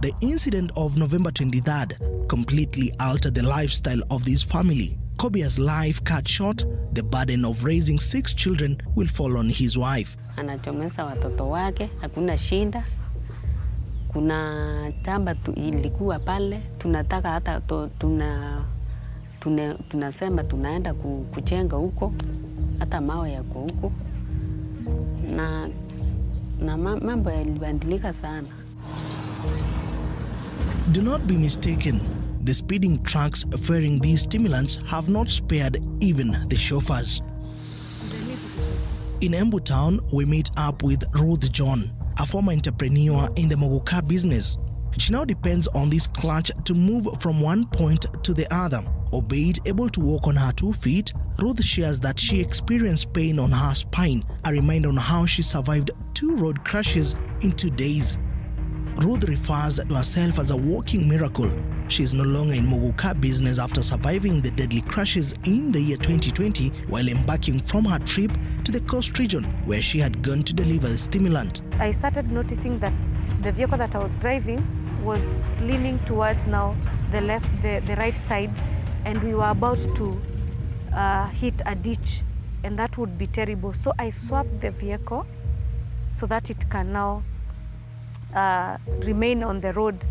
S10: The incident of November 23rd completely altered the lifestyle of this family. Kobia's life cut short, the burden of raising 6 children will fall on his wife.
S15: Anachomesa watoto wake, hakuna shinda. Kuna chamba ilikuwa pale, tunataka hata tunasema tunaenda kujenga huko, hata mawe yako huko. Na mambo yalibadilika sana.
S10: Do not be mistaken. The speeding trucks ferrying these stimulants have not spared even the chauffeurs. In Embu town, we meet up with Ruth John, a former entrepreneur in the Mogoka business. She now depends on this clutch to move from one point to the other. Albeit able to walk on her 2 feet, Ruth shares that she experienced pain on her spine, a reminder on how she survived 2 road crashes in 2 days. Ruth refers to herself as a walking miracle. She is no longer in Mogoka business after surviving the deadly crashes in the year 2020 while embarking from her trip to the coast region where she had gone to deliver the stimulant.
S16: I started noticing that the vehicle that I was driving was leaning towards now the right side, and we were about to hit a ditch, and that would be terrible. So I swerved the vehicle so that it can now remain on the road.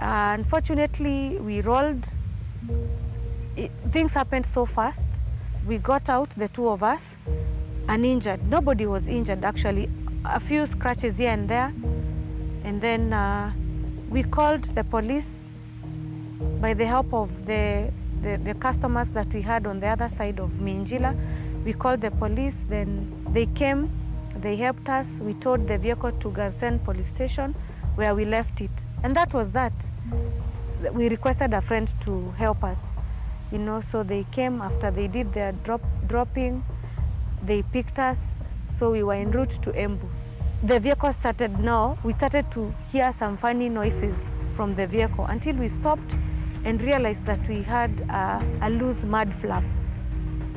S16: Unfortunately, we rolled. Things happened so fast. We got out, the 2 of us, uninjured. Nobody was injured, actually. A few scratches here and there. And then we called the police by the help of the customers that we had on the other side of Minjila. We called the police, then they came, they helped us. We towed the vehicle to Gazen police station where we left it. And that was that. We requested a friend to help us, so they came after they did their dropping, they picked us, so we were en route to Embu. The vehicle started now, we started to hear some funny noises from the vehicle until we stopped and realized that we had a loose mud flap.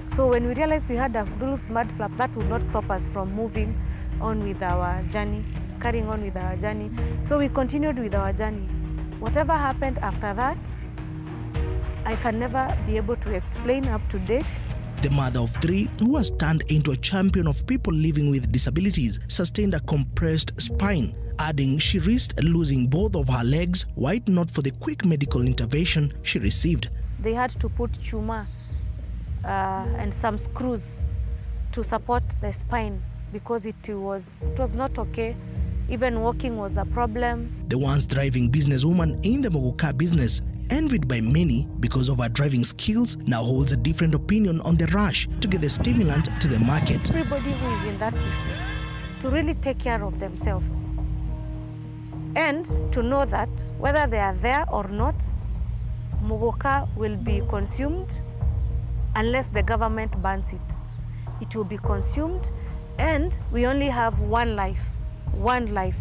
S16: So when we realized we had a loose mud flap, that would not stop us from moving on with our journey, carrying on with our journey. So we continued with our journey. Whatever happened after that, I can never be able to explain up to date.
S10: The mother of 3, who has turned into a champion of people living with disabilities, sustained a compressed spine, adding she risked losing both of her legs were it not for the quick medical intervention she received.
S16: They had to put chuma and some screws to support the spine because it was not okay. Even walking was a problem.
S10: The once driving businesswoman in the Mogoka business, envied by many because of her driving skills, now holds a different opinion on the rush to get the stimulant to the market.
S16: Everybody who is in that business to really take care of themselves. and to know that whether they are there or not, Muguka will be consumed unless the government bans it. It will be consumed, and we only have one life. One life.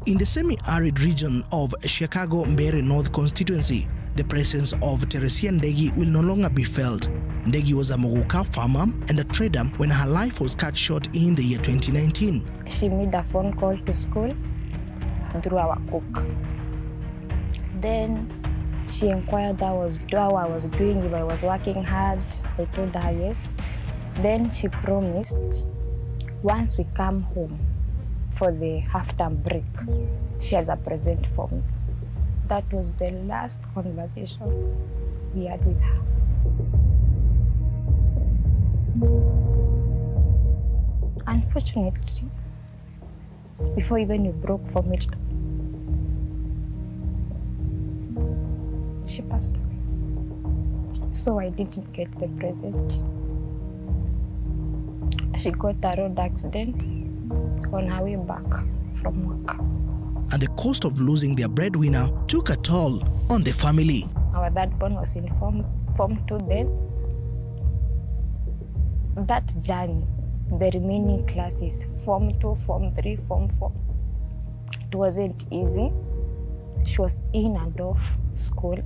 S10: In the semi-arid region of Chicago Mbere North constituency, the presence of Teresia Ndegi will no longer be felt. Ndegi was a Muguka farmer and a trader when her life was cut short in the year 2019.
S12: She made a phone call to school through our cook. Then she inquired how I was doing, if I was working hard. I told her yes. Then she promised once we come home for the half-term break, she has a present for me. That was the last conversation we had with her. Unfortunately, before even you broke for it, she passed away. So I didn't get the present. She got a road accident on her way back from work.
S10: And the cost of losing their breadwinner took a toll on the family.
S12: Our third born was in Form 2 then. That journey, the remaining classes, Form 2, Form 3, Form 4, it wasn't easy. She was in and off school.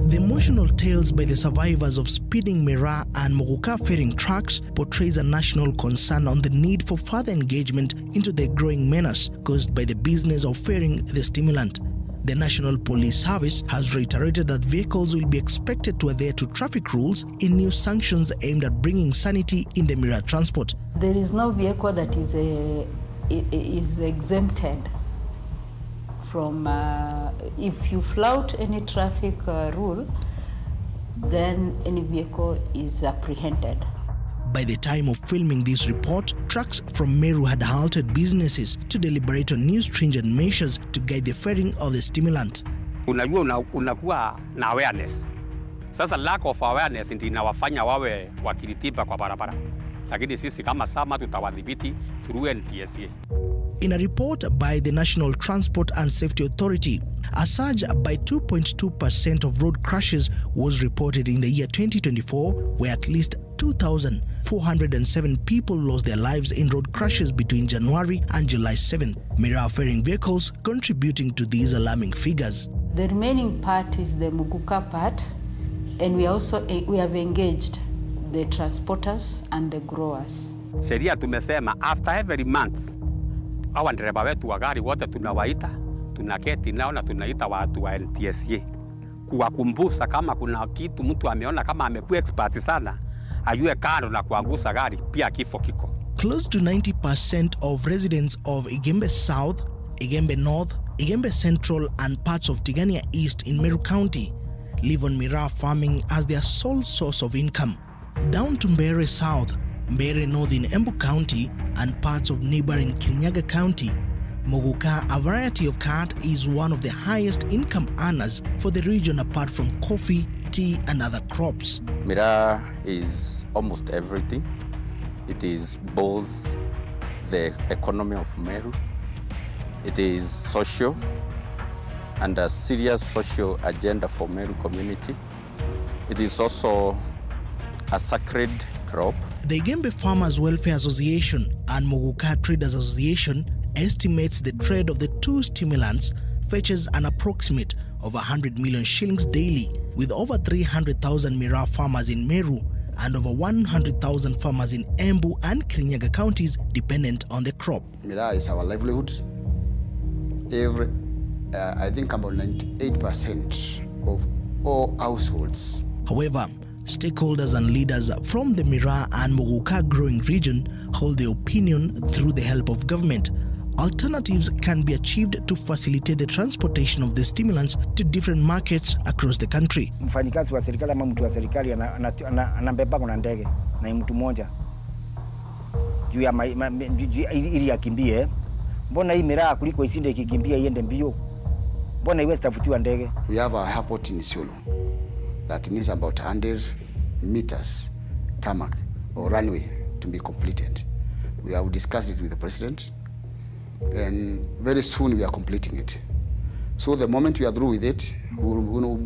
S10: The emotional tales by the survivors of speeding Mira and Muguka ferrying trucks portrays a national concern on the need for further engagement into the growing menace caused by the business of ferrying the stimulant. The National Police Service has reiterated that vehicles will be expected to adhere to traffic rules in new sanctions aimed at bringing sanity in the Mira transport.
S17: There is no vehicle that is exempted from, if you flout any traffic rule, then any vehicle is apprehended.
S10: By the time of filming this report, trucks from Meru had halted businesses to deliberate on new stringent measures to guide the ferrying of the stimulant.
S18: Unajua unakuwa na awareness. Sasa lack of awareness ndio inawafanya wawe wakilitiba kwa barabara. Lakini sisi kama SAMA tutawadhibiti through NTSA.
S10: In a report by the National Transport and Safety Authority, a surge by 2.2% of road crashes was reported in the year 2024, where at least 2,407 people lost their lives in road crashes between January and July 7th. Mira ferrying vehicles contributing to these alarming figures.
S17: The remaining part is the Muguka part, and we have engaged the transporters and the growers.
S18: Sheria tumesema after every month hawa dereva wetu wa gari wote tunawaita, tunaketi nao na tunaita watu wa NTSA kuwakumbusha kama kuna kitu mtu ameona kama amekuwa expert sana, ajue kando na kuangusa gari pia kifo kiko.
S10: Close to 90% of residents of Igembe South, Igembe North, Igembe Central and parts of Tigania East in Meru County live on Mira farming as their sole source of income. Down to Mbere South, Mbere North in Embu County and parts of neighboring Kirinyaga County, Muguka, a variety of cat, is one of the highest income earners for the region apart from coffee, tea and other crops.
S19: Mira is almost everything. It is both the economy of Meru, it is social and a serious social agenda for Meru community. It is also a sacred crop.
S10: The Igembe Farmers Welfare Association and Muguka Traders Association estimates the trade of the two stimulants fetches an approximate of 100 million shillings daily, with over 300,000 Mira farmers in Meru and over 100,000 farmers in Embu and Kirinyaga counties dependent on the crop.
S21: Mira is our livelihood. I think about 98% of all households.
S10: However, stakeholders and leaders from the Mira and Muguka growing region hold the opinion through the help of government, alternatives can be achieved to facilitate the transportation of the stimulants to different markets across the country.
S14: Mfanyikazi wa serikali ama mtu wa serikali anambeba kwa ndege na mtu mmoja juu ya ili akimbie. Mbona hii Mira kuliko isinde ikikimbia iende mbio? Mbona iwe stafutiwa ndege?
S21: We have a airport in Isiolo that means about 100 meters tarmac or runway to be completed. We have discussed it with the president, and very soon we are completing it. So the moment we are through with it, we will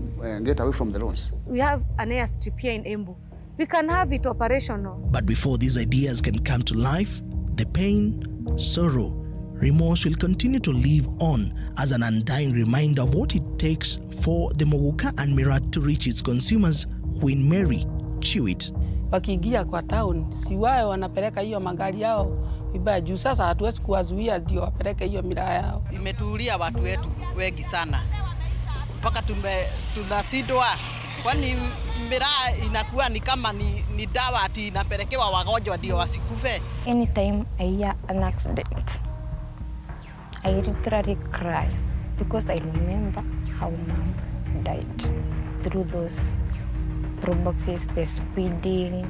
S21: get away from the loans.
S16: We have an airstrip here in Embu. We can have it operational.
S10: But before these ideas can come to life, the pain, sorrow, remorse will continue to live on as an undying reminder of what it takes for the Moguka and Mirat to reach its consumers who in Mary chew it.
S11: Wakiingia kwa town, si wao wanapeleka hiyo magari yao vibaya juu sasa hatuwezi kuwazuia ndio wapeleke hiyo miraa yao.
S2: Imetuulia watu wetu wengi sana. Mpaka tunashindwa, kwani miraa inakuwa ni kama ni dawa ati inapelekewa wagonjwa ndio wasikufe.
S12: Anytime I hear an accident, I literally cry because I remember how mom died through those proboxes, the speeding.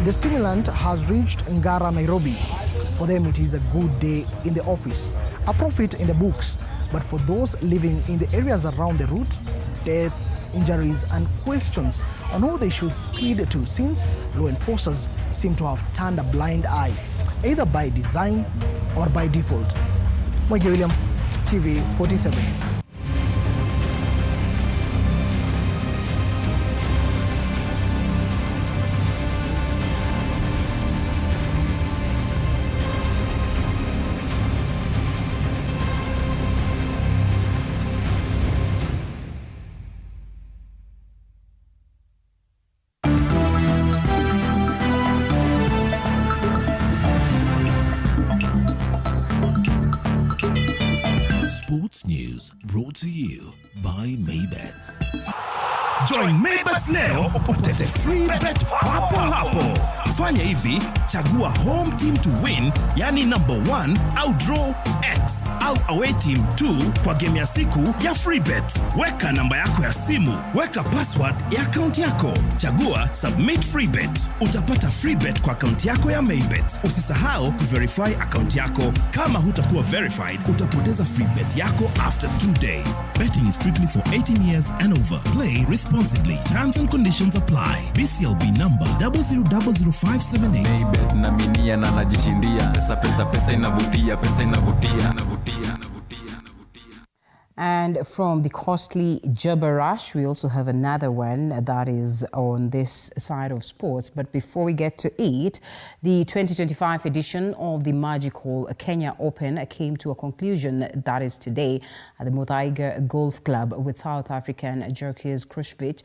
S13: The stimulant has reached Ngara, Nairobi. For them, it is a good day in the office, a profit in the books. But for those living in the areas around the route, death, injuries, and questions on how they should speed to, since law enforcers seem to have turned a blind eye, either by design or by default. Mike William, TV47.
S3: Sports news brought to you by Maybets.
S20: Join Maybets leo upate free bet papo hapo. Fanya hivi, chagua home team to win, yani number 1 au draw X au away team 2 kwa game ya siku ya free bet. Weka namba yako ya simu, weka password ya account yako. Chagua submit free bet. Utapata free bet kwa account yako ya Maybets. Usisahau kuverify account yako. Kama hutakuwa verified, utapoteza free bet yako after 2 days. Betting is strictly for 18 years and over. Play responsibly. Terms and conditions apply. BCLB number 0000578.
S22: Maybet na minia na najishindia. Pesa inavutia, pesa inavutia.
S1: And from the costly Jaba rush, we also have another one that is on this side of sports. But before we get to it, the 2025 edition of the magical Kenya Open came to a conclusion, that is today, at the Muthaiga Golf Club, with South African Jurkis Krushvich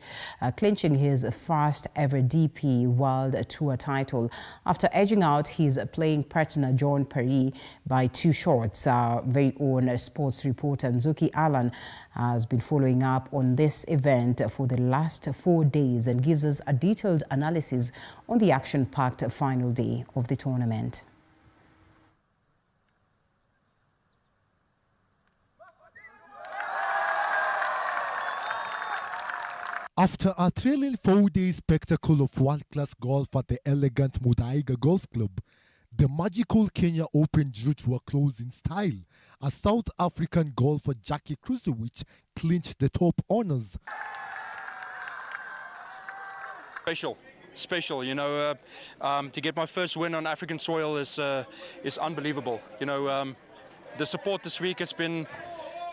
S1: clinching his first ever DP World Tour title after edging out his playing partner John Perry by 2 shots. Our very own sports reporter Nzuki Alan has been following up on this event for the last 4 days and gives us a detailed analysis on the action-packed final day of the tournament.
S23: After a thrilling 4-day spectacle of world-class golf at the elegant Muthaiga Golf Club, the magical Kenya Open drew to a close in style as South African golfer Jackie Krusiewicz clinched the top honors.
S24: Special, you know, to get my first win on African soil is unbelievable. You know, the support this week has been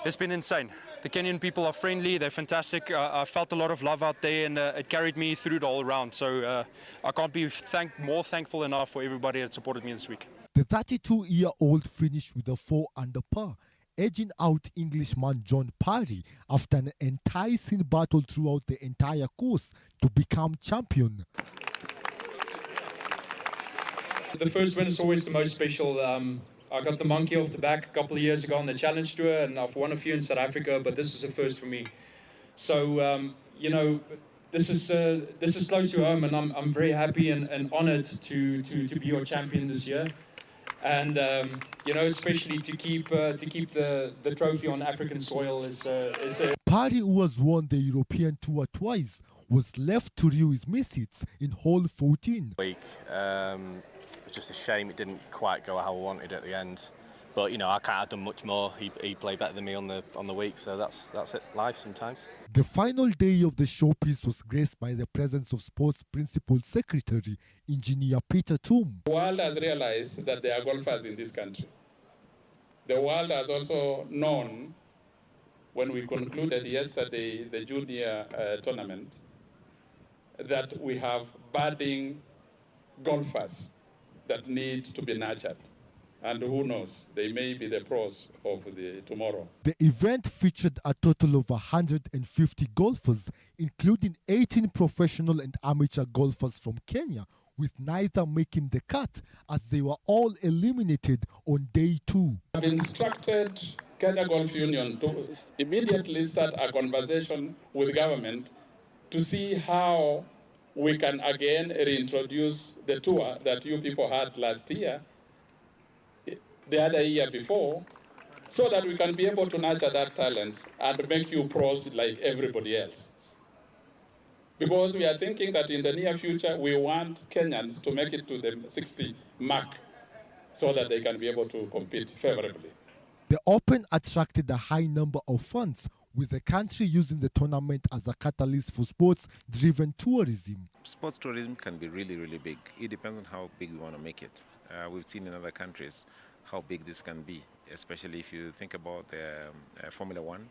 S24: insane. The Kenyan people are friendly, they're fantastic. I felt a lot of love out there, and it carried me through the whole round. So I can't be more thankful enough for everybody that supported me this week.
S23: The 32-year-old finished with a 4 under par, edging out Englishman John Parry after an enticing battle throughout the entire course to become champion.
S24: The first win is always the most special. I got the monkey off the back a couple of years ago on the Challenge Tour, and I've won a few in South Africa, but this is a first for me. So, you know, this is close to home, and I'm very happy and honoured to be your champion this year. And you know, especially to keep the trophy on African soil is
S23: Parry, who has won the European Tour twice, was left to rue his misses in hole 14.
S25: It's just a shame it didn't quite go how I wanted at the end.
S4: But you know, I can't have done much more. He played better than me on the week, so that's it. Life sometimes.
S23: The final day of the showpiece was graced by the presence of Sports Principal Secretary, Engineer Peter Toom.
S5: The world has realized that there are golfers in this country. The world has also known, when we concluded yesterday the junior tournament, that we have budding golfers that need to be nurtured. And who knows, they may be the pros of the tomorrow.
S23: The event featured a total of 150 golfers, including 18 professional and amateur golfers from Kenya, with neither making the cut, as they were all eliminated on day 2.
S5: I've instructed Kenya Golf Union to immediately start a conversation with government to see how we can again reintroduce the tour that you people had last year, the other year before, so that we can be able to nurture that talent and make you pros like everybody else. Because we are thinking that in the near future, we want Kenyans to make it to the 60 mark so that they can be able to compete favorably.
S23: The Open attracted a high number of fans, with the country using the tournament as a catalyst for sports-driven tourism.
S6: Sports tourism can be really, really big. It depends on how big we want to make it. We've seen in other countries how big this can be, especially if you think about the Formula One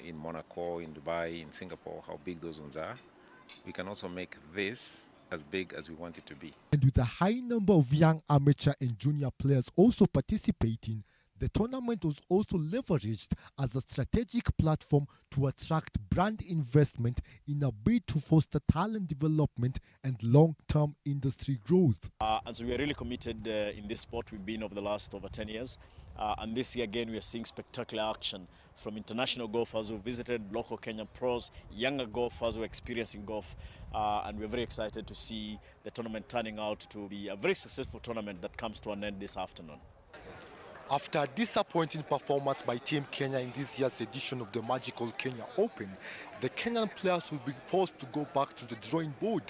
S6: in Monaco, in Dubai, in Singapore, how big those ones are. We can also make this as big as we want it to be.
S23: And with a high number of young amateur and junior players also participating, the tournament was also leveraged as a strategic platform to attract brand investment in a bid to foster talent development and long-term industry growth.
S7: And so we are really committed in this sport. We've been over the last over 10 years. And this year again, we are seeing spectacular action from international golfers who visited local Kenyan pros, younger golfers who are experiencing golf. And we're very excited to see the tournament turning out to be a very successful tournament that comes to an end this afternoon.
S23: After a disappointing performance by Team Kenya in this year's edition of the Magical Kenya Open, the Kenyan players will be forced to go back to the drawing board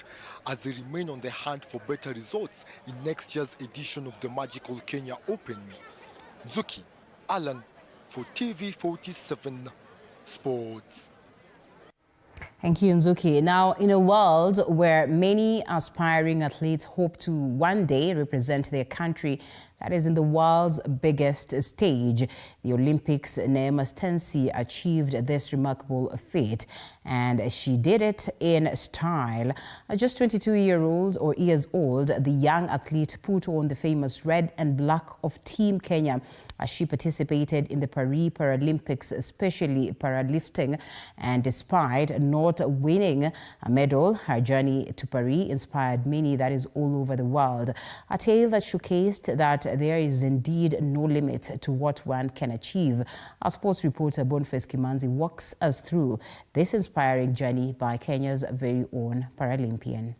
S23: as they remain on the hunt for better results in next year's edition of the Magical Kenya Open. Zuki Alan for TV47 Sports.
S1: Thank you, Nzuki. Now, in a world where many aspiring athletes hope to one day represent their country, that is in the world's biggest stage, the Olympics, Neema Stensi achieved this remarkable feat, and she did it in style. Just 22 years old, the young athlete put on the famous red and black of Team Kenya as she participated in the Paris Paralympics, especially powerlifting, and despite not winning a medal, her journey to Paris inspired many, that is all over the world. A tale that showcased that there is indeed no limit to what one can achieve. Our sports reporter Boniface Kimanzi walks us through this inspiring journey by Kenya's very own Paralympian.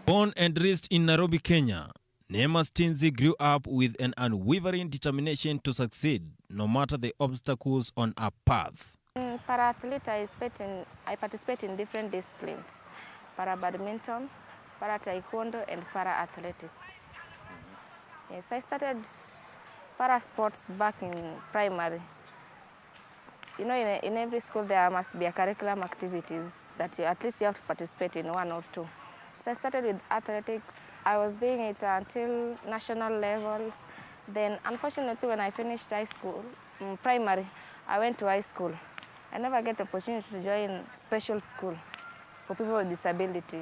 S8: Born and raised in Nairobi, Kenya, Neema Stensi grew up with an unwavering determination to succeed, no matter the obstacles on her path.
S12: In para-athlete, I participate in different disciplines: para-badminton, para-taekwondo, and para-athletics. Yes, I started para-sports back in primary. You know, in every school there must be a curriculum activities that at least you have to participate in one or two. So I started with athletics. I was doing it until national levels. Then, unfortunately, when I finished high school, primary, I went to high school. I never get the opportunity to join special school for people with disability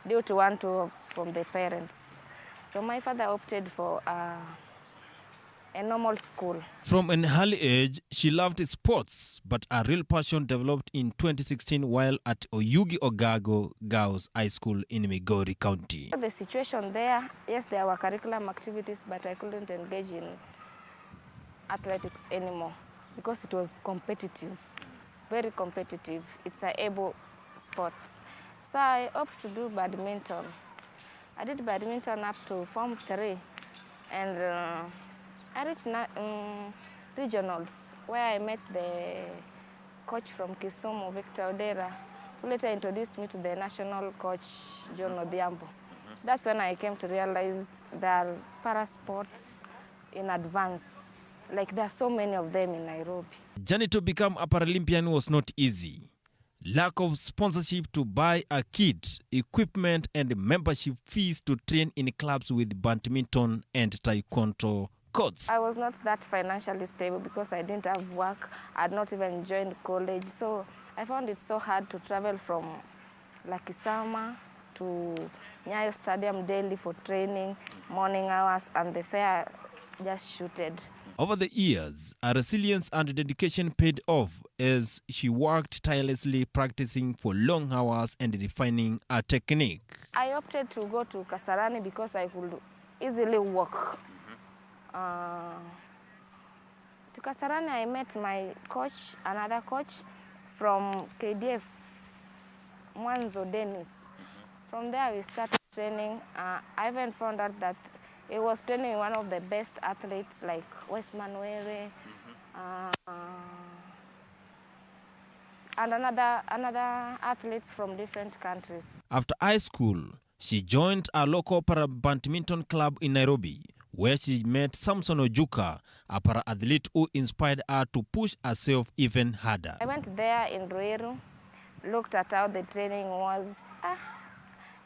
S12: due to one from the parents. So my father opted for a normal school.
S8: From an early age, she loved sports, but a real passion developed in 2016 while at Oyugi Ogago Girls High School in Migori County.
S12: The situation there, yes, there were curriculum activities, but I couldn't engage in athletics anymore because it was competitive, very competitive. It's an able sport. So I opted to do badminton. I did badminton up to Form 3, and I reached regionals, where I met the coach from Kisumu, Victor Odera, who later introduced me to the national coach, John Odhiambo. That's when I came to realize there are para sports in advance. Like there are so many of them in Nairobi.
S8: Journey to become a Paralympian was not easy. Lack of sponsorship to buy a kit, equipment and membership fees to train in clubs with badminton and taekwondo courts.
S12: I was not that financially stable because I didn't have work. I had not even joined college. So I found it so hard to travel from Lakisama to Nyayo Stadium daily for training, morning hours, and the fare just shooted.
S8: Over the years, her resilience and dedication paid off as she worked tirelessly practicing for long hours and refining her technique.
S12: I opted to go to Kasarani because I could easily walk. To Kasarani, I met my coach, another coach from KDF, Mwanzo Dennis. From there, we started training. I even found out that he was training one of the best athletes like Westman Were, and another athletes from different countries.
S8: After high school, she joined a local para-badminton club in Nairobi, where she met Samson Ojuka, a para-athlete who inspired her to push herself even harder.
S12: I went there in Ruiru, looked at how the training was,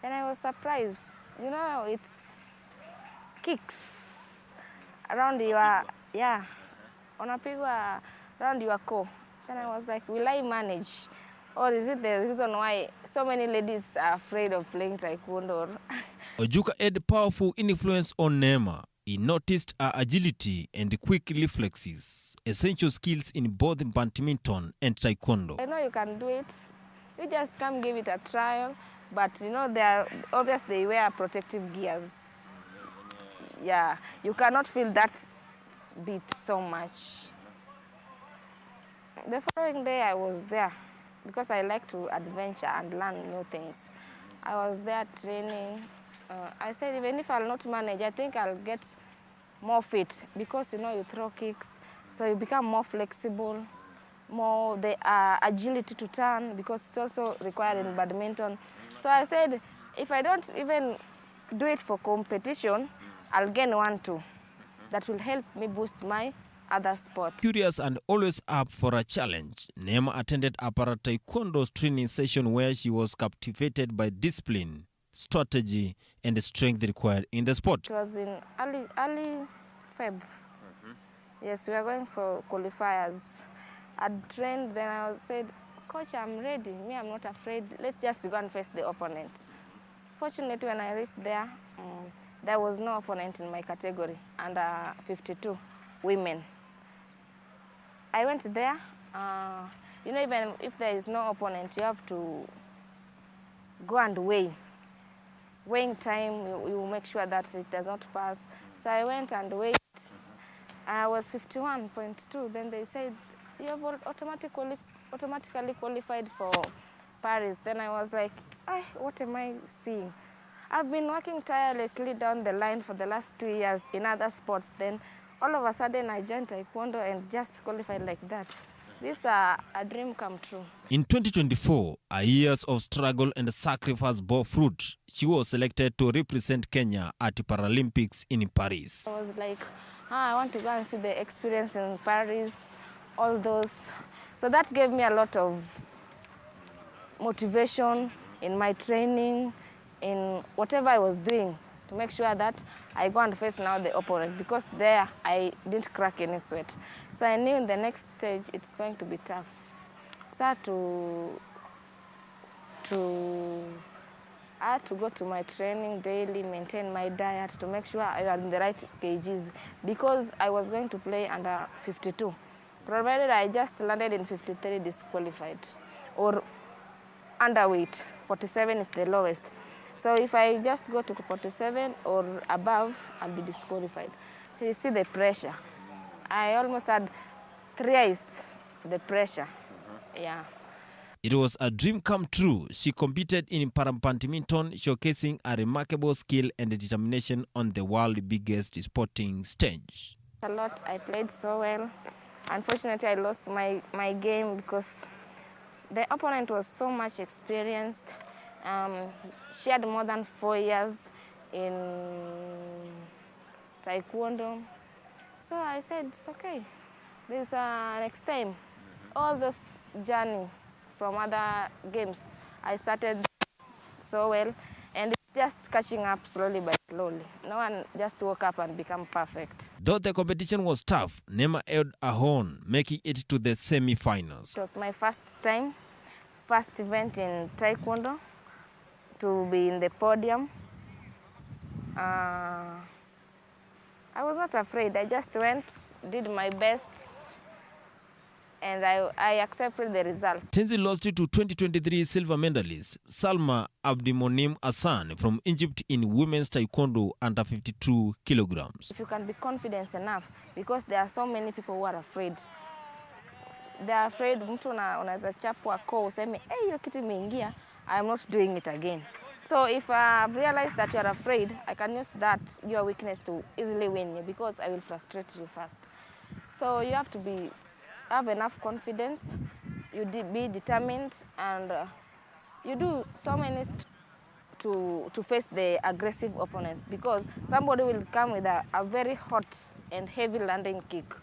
S12: and I was surprised. You know, it's kicks around your, unapigwa around your core. Then I was like, will I manage? Or is it the reason why so many ladies are afraid of playing taekwondo?
S8: Ojuka had a powerful influence on Neema. He noticed her agility and quick reflexes, essential skills in both badminton and taekwondo.
S12: I know you can do it. You just come give it a trial. But you know, they wear protective gears. Yeah, you cannot feel that beat so much. The following day I was there because I like to adventure and learn new things. I was there training. I said, even if I'll not manage, I think I'll get more fit because, you know, you throw kicks, so you become more flexible, more the agility to turn because it's also required in badminton. So I said, if I don't even do it for competition, I'll gain one too. That will help me boost my other sport.
S8: Curious and always up for a challenge, Neema attended a para-taekwondo training session where she was captivated by discipline, strategy, and the strength required in the sport.
S12: It was in early Feb. Yes, we are going for qualifiers. I trained, then I said, Coach, I'm ready. Me, I'm not afraid. Let's just go and face the opponent. Fortunately, when I reached there, there was no opponent in my category, under 52 women. I went there. You know, even if there is no opponent, you have to go and weigh. Weighing time, you make sure that it does not pass. So I went and weighed. I was 51.2. Then they said, you have automatically qualified for Paris. Then I was like, what am I seeing? I've been working tirelessly down the line for the last 2 years in other sports. Then all of a sudden I joined taekwondo and just qualified like that. This is a dream come true.
S8: In 2024, her years of struggle and sacrifice bore fruit. She was selected to represent Kenya at the Paralympics in Paris.
S12: I was like, I want to go and see the experience in Paris, all those. So that gave me a lot of motivation in my training, in whatever I was doing, to make sure that I go and face now the opponent, because there I didn't crack any sweat. So I knew in the next stage it's going to be tough. So I had to go to my training daily, maintain my diet to make sure I was in the right kgs, because I was going to play under 52. Provided I just landed in 53, disqualified, or underweight, 47 is the lowest. So if I just go to 47 or above, I'll be disqualified. So you see the pressure. I almost had thrice the pressure. Yeah.
S8: It was a dream come true. She competed in para-badminton, showcasing a remarkable skill and determination on the world's biggest sporting stage.
S12: A lot. I played so well. Unfortunately, I lost my game because the opponent was so much experienced. She had more than 4 years in taekwondo. So I said, it's okay. This next time, all this journey from other games, I started so well, and it's just catching up slowly by slowly. No one just woke up and become perfect.
S8: Though the competition was tough, Nema held her own, making it to the semi-finals.
S12: It was my first event in taekwondo, to be in the podium. I was not afraid. I just went, did my best, and I accepted the result.
S8: Tenzi lost to 2023 silver medalist Salma Abdimonim Hassan from Egypt in women's taekwondo under 52 kilograms.
S12: If you can be confident enough, because there are so many people who are afraid. They are afraid mtu unaweza chapwa ko useme, hey, hiyo kitu imeingia, I am not doing it again. So if I realize that you are afraid, I can use that, your weakness, to easily win you, because I will frustrate you first. So you have to have enough confidence, you be determined, and you do so many to face the aggressive opponents, because somebody will come with a very hot and heavy landing kick.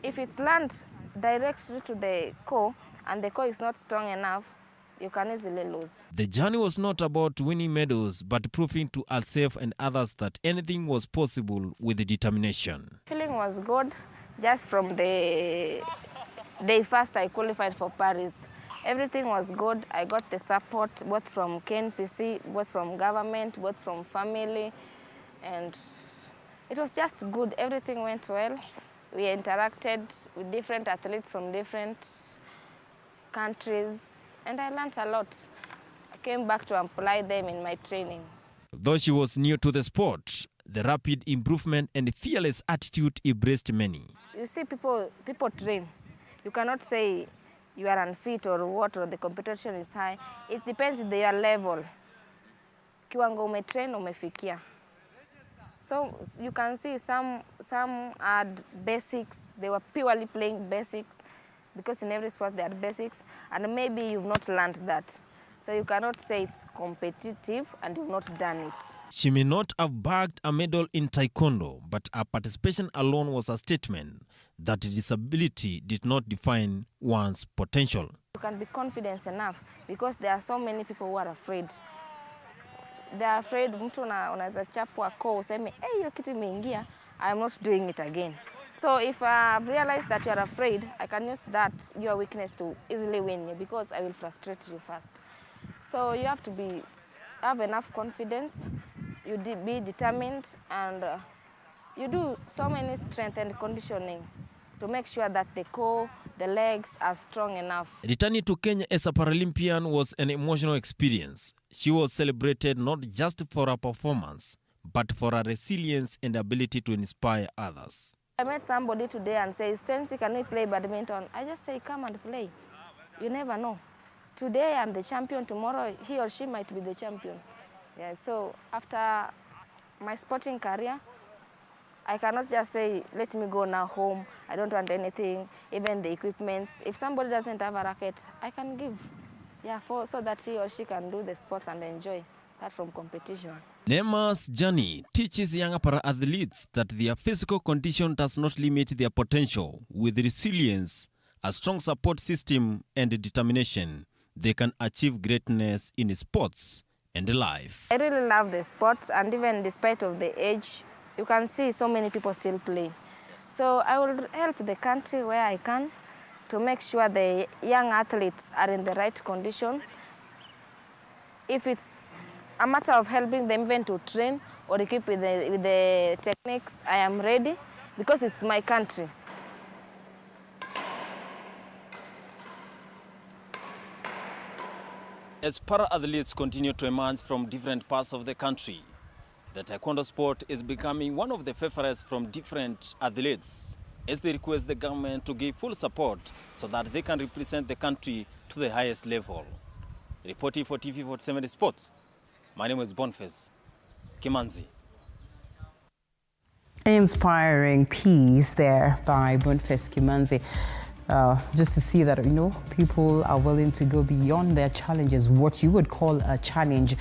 S12: If it's land directly to the core and the core is not strong enough, you can easily lose.
S8: The journey was not about winning medals, but proving to herself and others that anything was possible with determination.
S12: Feeling was good. Just from the day first I qualified for Paris, everything was good. I got the support both from KNPC, both from government, both from family, and it was just good. Everything went well. We interacted with different athletes from different countries, and I learned a lot. I came back to apply them in my training.
S8: Though she was new to the sport, the rapid improvement and fearless attitude impressed many.
S12: You see, people train. You cannot say you are unfit or what, or the competition is high. It depends on your level. Kiwango umetrain, umefikia. So you can see some had basics. They were purely playing basics, because in every sport there are basics, and maybe you've not learned that. So you cannot say it's competitive and you've not done it.
S8: She may not have bagged a medal in taekwondo, but her participation alone was a statement that disability did not define one's potential.
S12: You can be confident enough, because there are so many people who are afraid. They are afraid mtu unaweza chapwa ko useme, hey, hiyo kitu imeingia, I am not doing it again. So if I realize that you are afraid, I can use that, your weakness, to easily win you, because I will frustrate you first. So you have to have enough confidence, you be determined, and you do so many strength and conditioning to make sure that the core, the legs are strong enough.
S8: Returning to Kenya as a Paralympian was an emotional experience. She was celebrated not just for her performance, but for her resilience and ability to inspire others.
S12: I met somebody today and says, Stency, can we play badminton? I just say, come and play. You never know. Today I'm the champion, tomorrow he or she might be the champion. Yeah, so after my sporting career, I cannot just say, let me go now home. I don't want anything, even the equipment. If somebody doesn't have a racket, I can give. Yeah, so that he or she can do the sports and enjoy apart from competition.
S8: Nema's journey teaches younger para-athletes that their physical condition does not limit their potential. With resilience, a strong support system, and determination, they can achieve greatness in sports and life.
S12: I really love the sports, and even despite of the age, you can see so many people still play. So I will help the country where I can to make sure the young athletes are in the right condition. If it's a matter of helping them even to train or equip with the techniques, I am ready, because it's my country.
S7: As para-athletes continue to emerge from different parts of the country, the taekwondo sport is becoming one of the favorites from different athletes, as they request the government to give full support so that they can represent the country to the highest level. Reporting for TV47 Sports, my name is Boniface Kimanzi.
S1: Inspiring piece there by Boniface Kimanzi. just to see that, people are willing to go beyond their challenges, what you would call a challenge,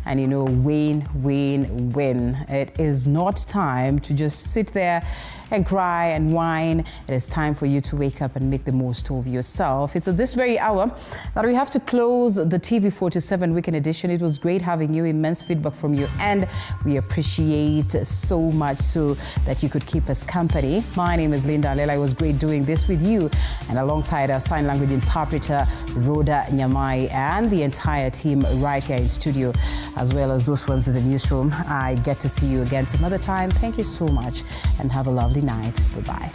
S1: and, win. It is not time to just sit there and cry and whine. It is time for you to wake up and make the most of yourself. It's at this very hour that we have to close the TV47 Weekend Edition. It was great having you, immense feedback from you, and we appreciate so much so that you could keep us company. My name is Linda Alela. It was great doing this with you, and alongside our sign language interpreter, Rhoda Nyamai, and the entire team right here in studio, as well as those ones in the newsroom. I get to see you again some other time. Thank you so much, and have a lovely night. Goodbye.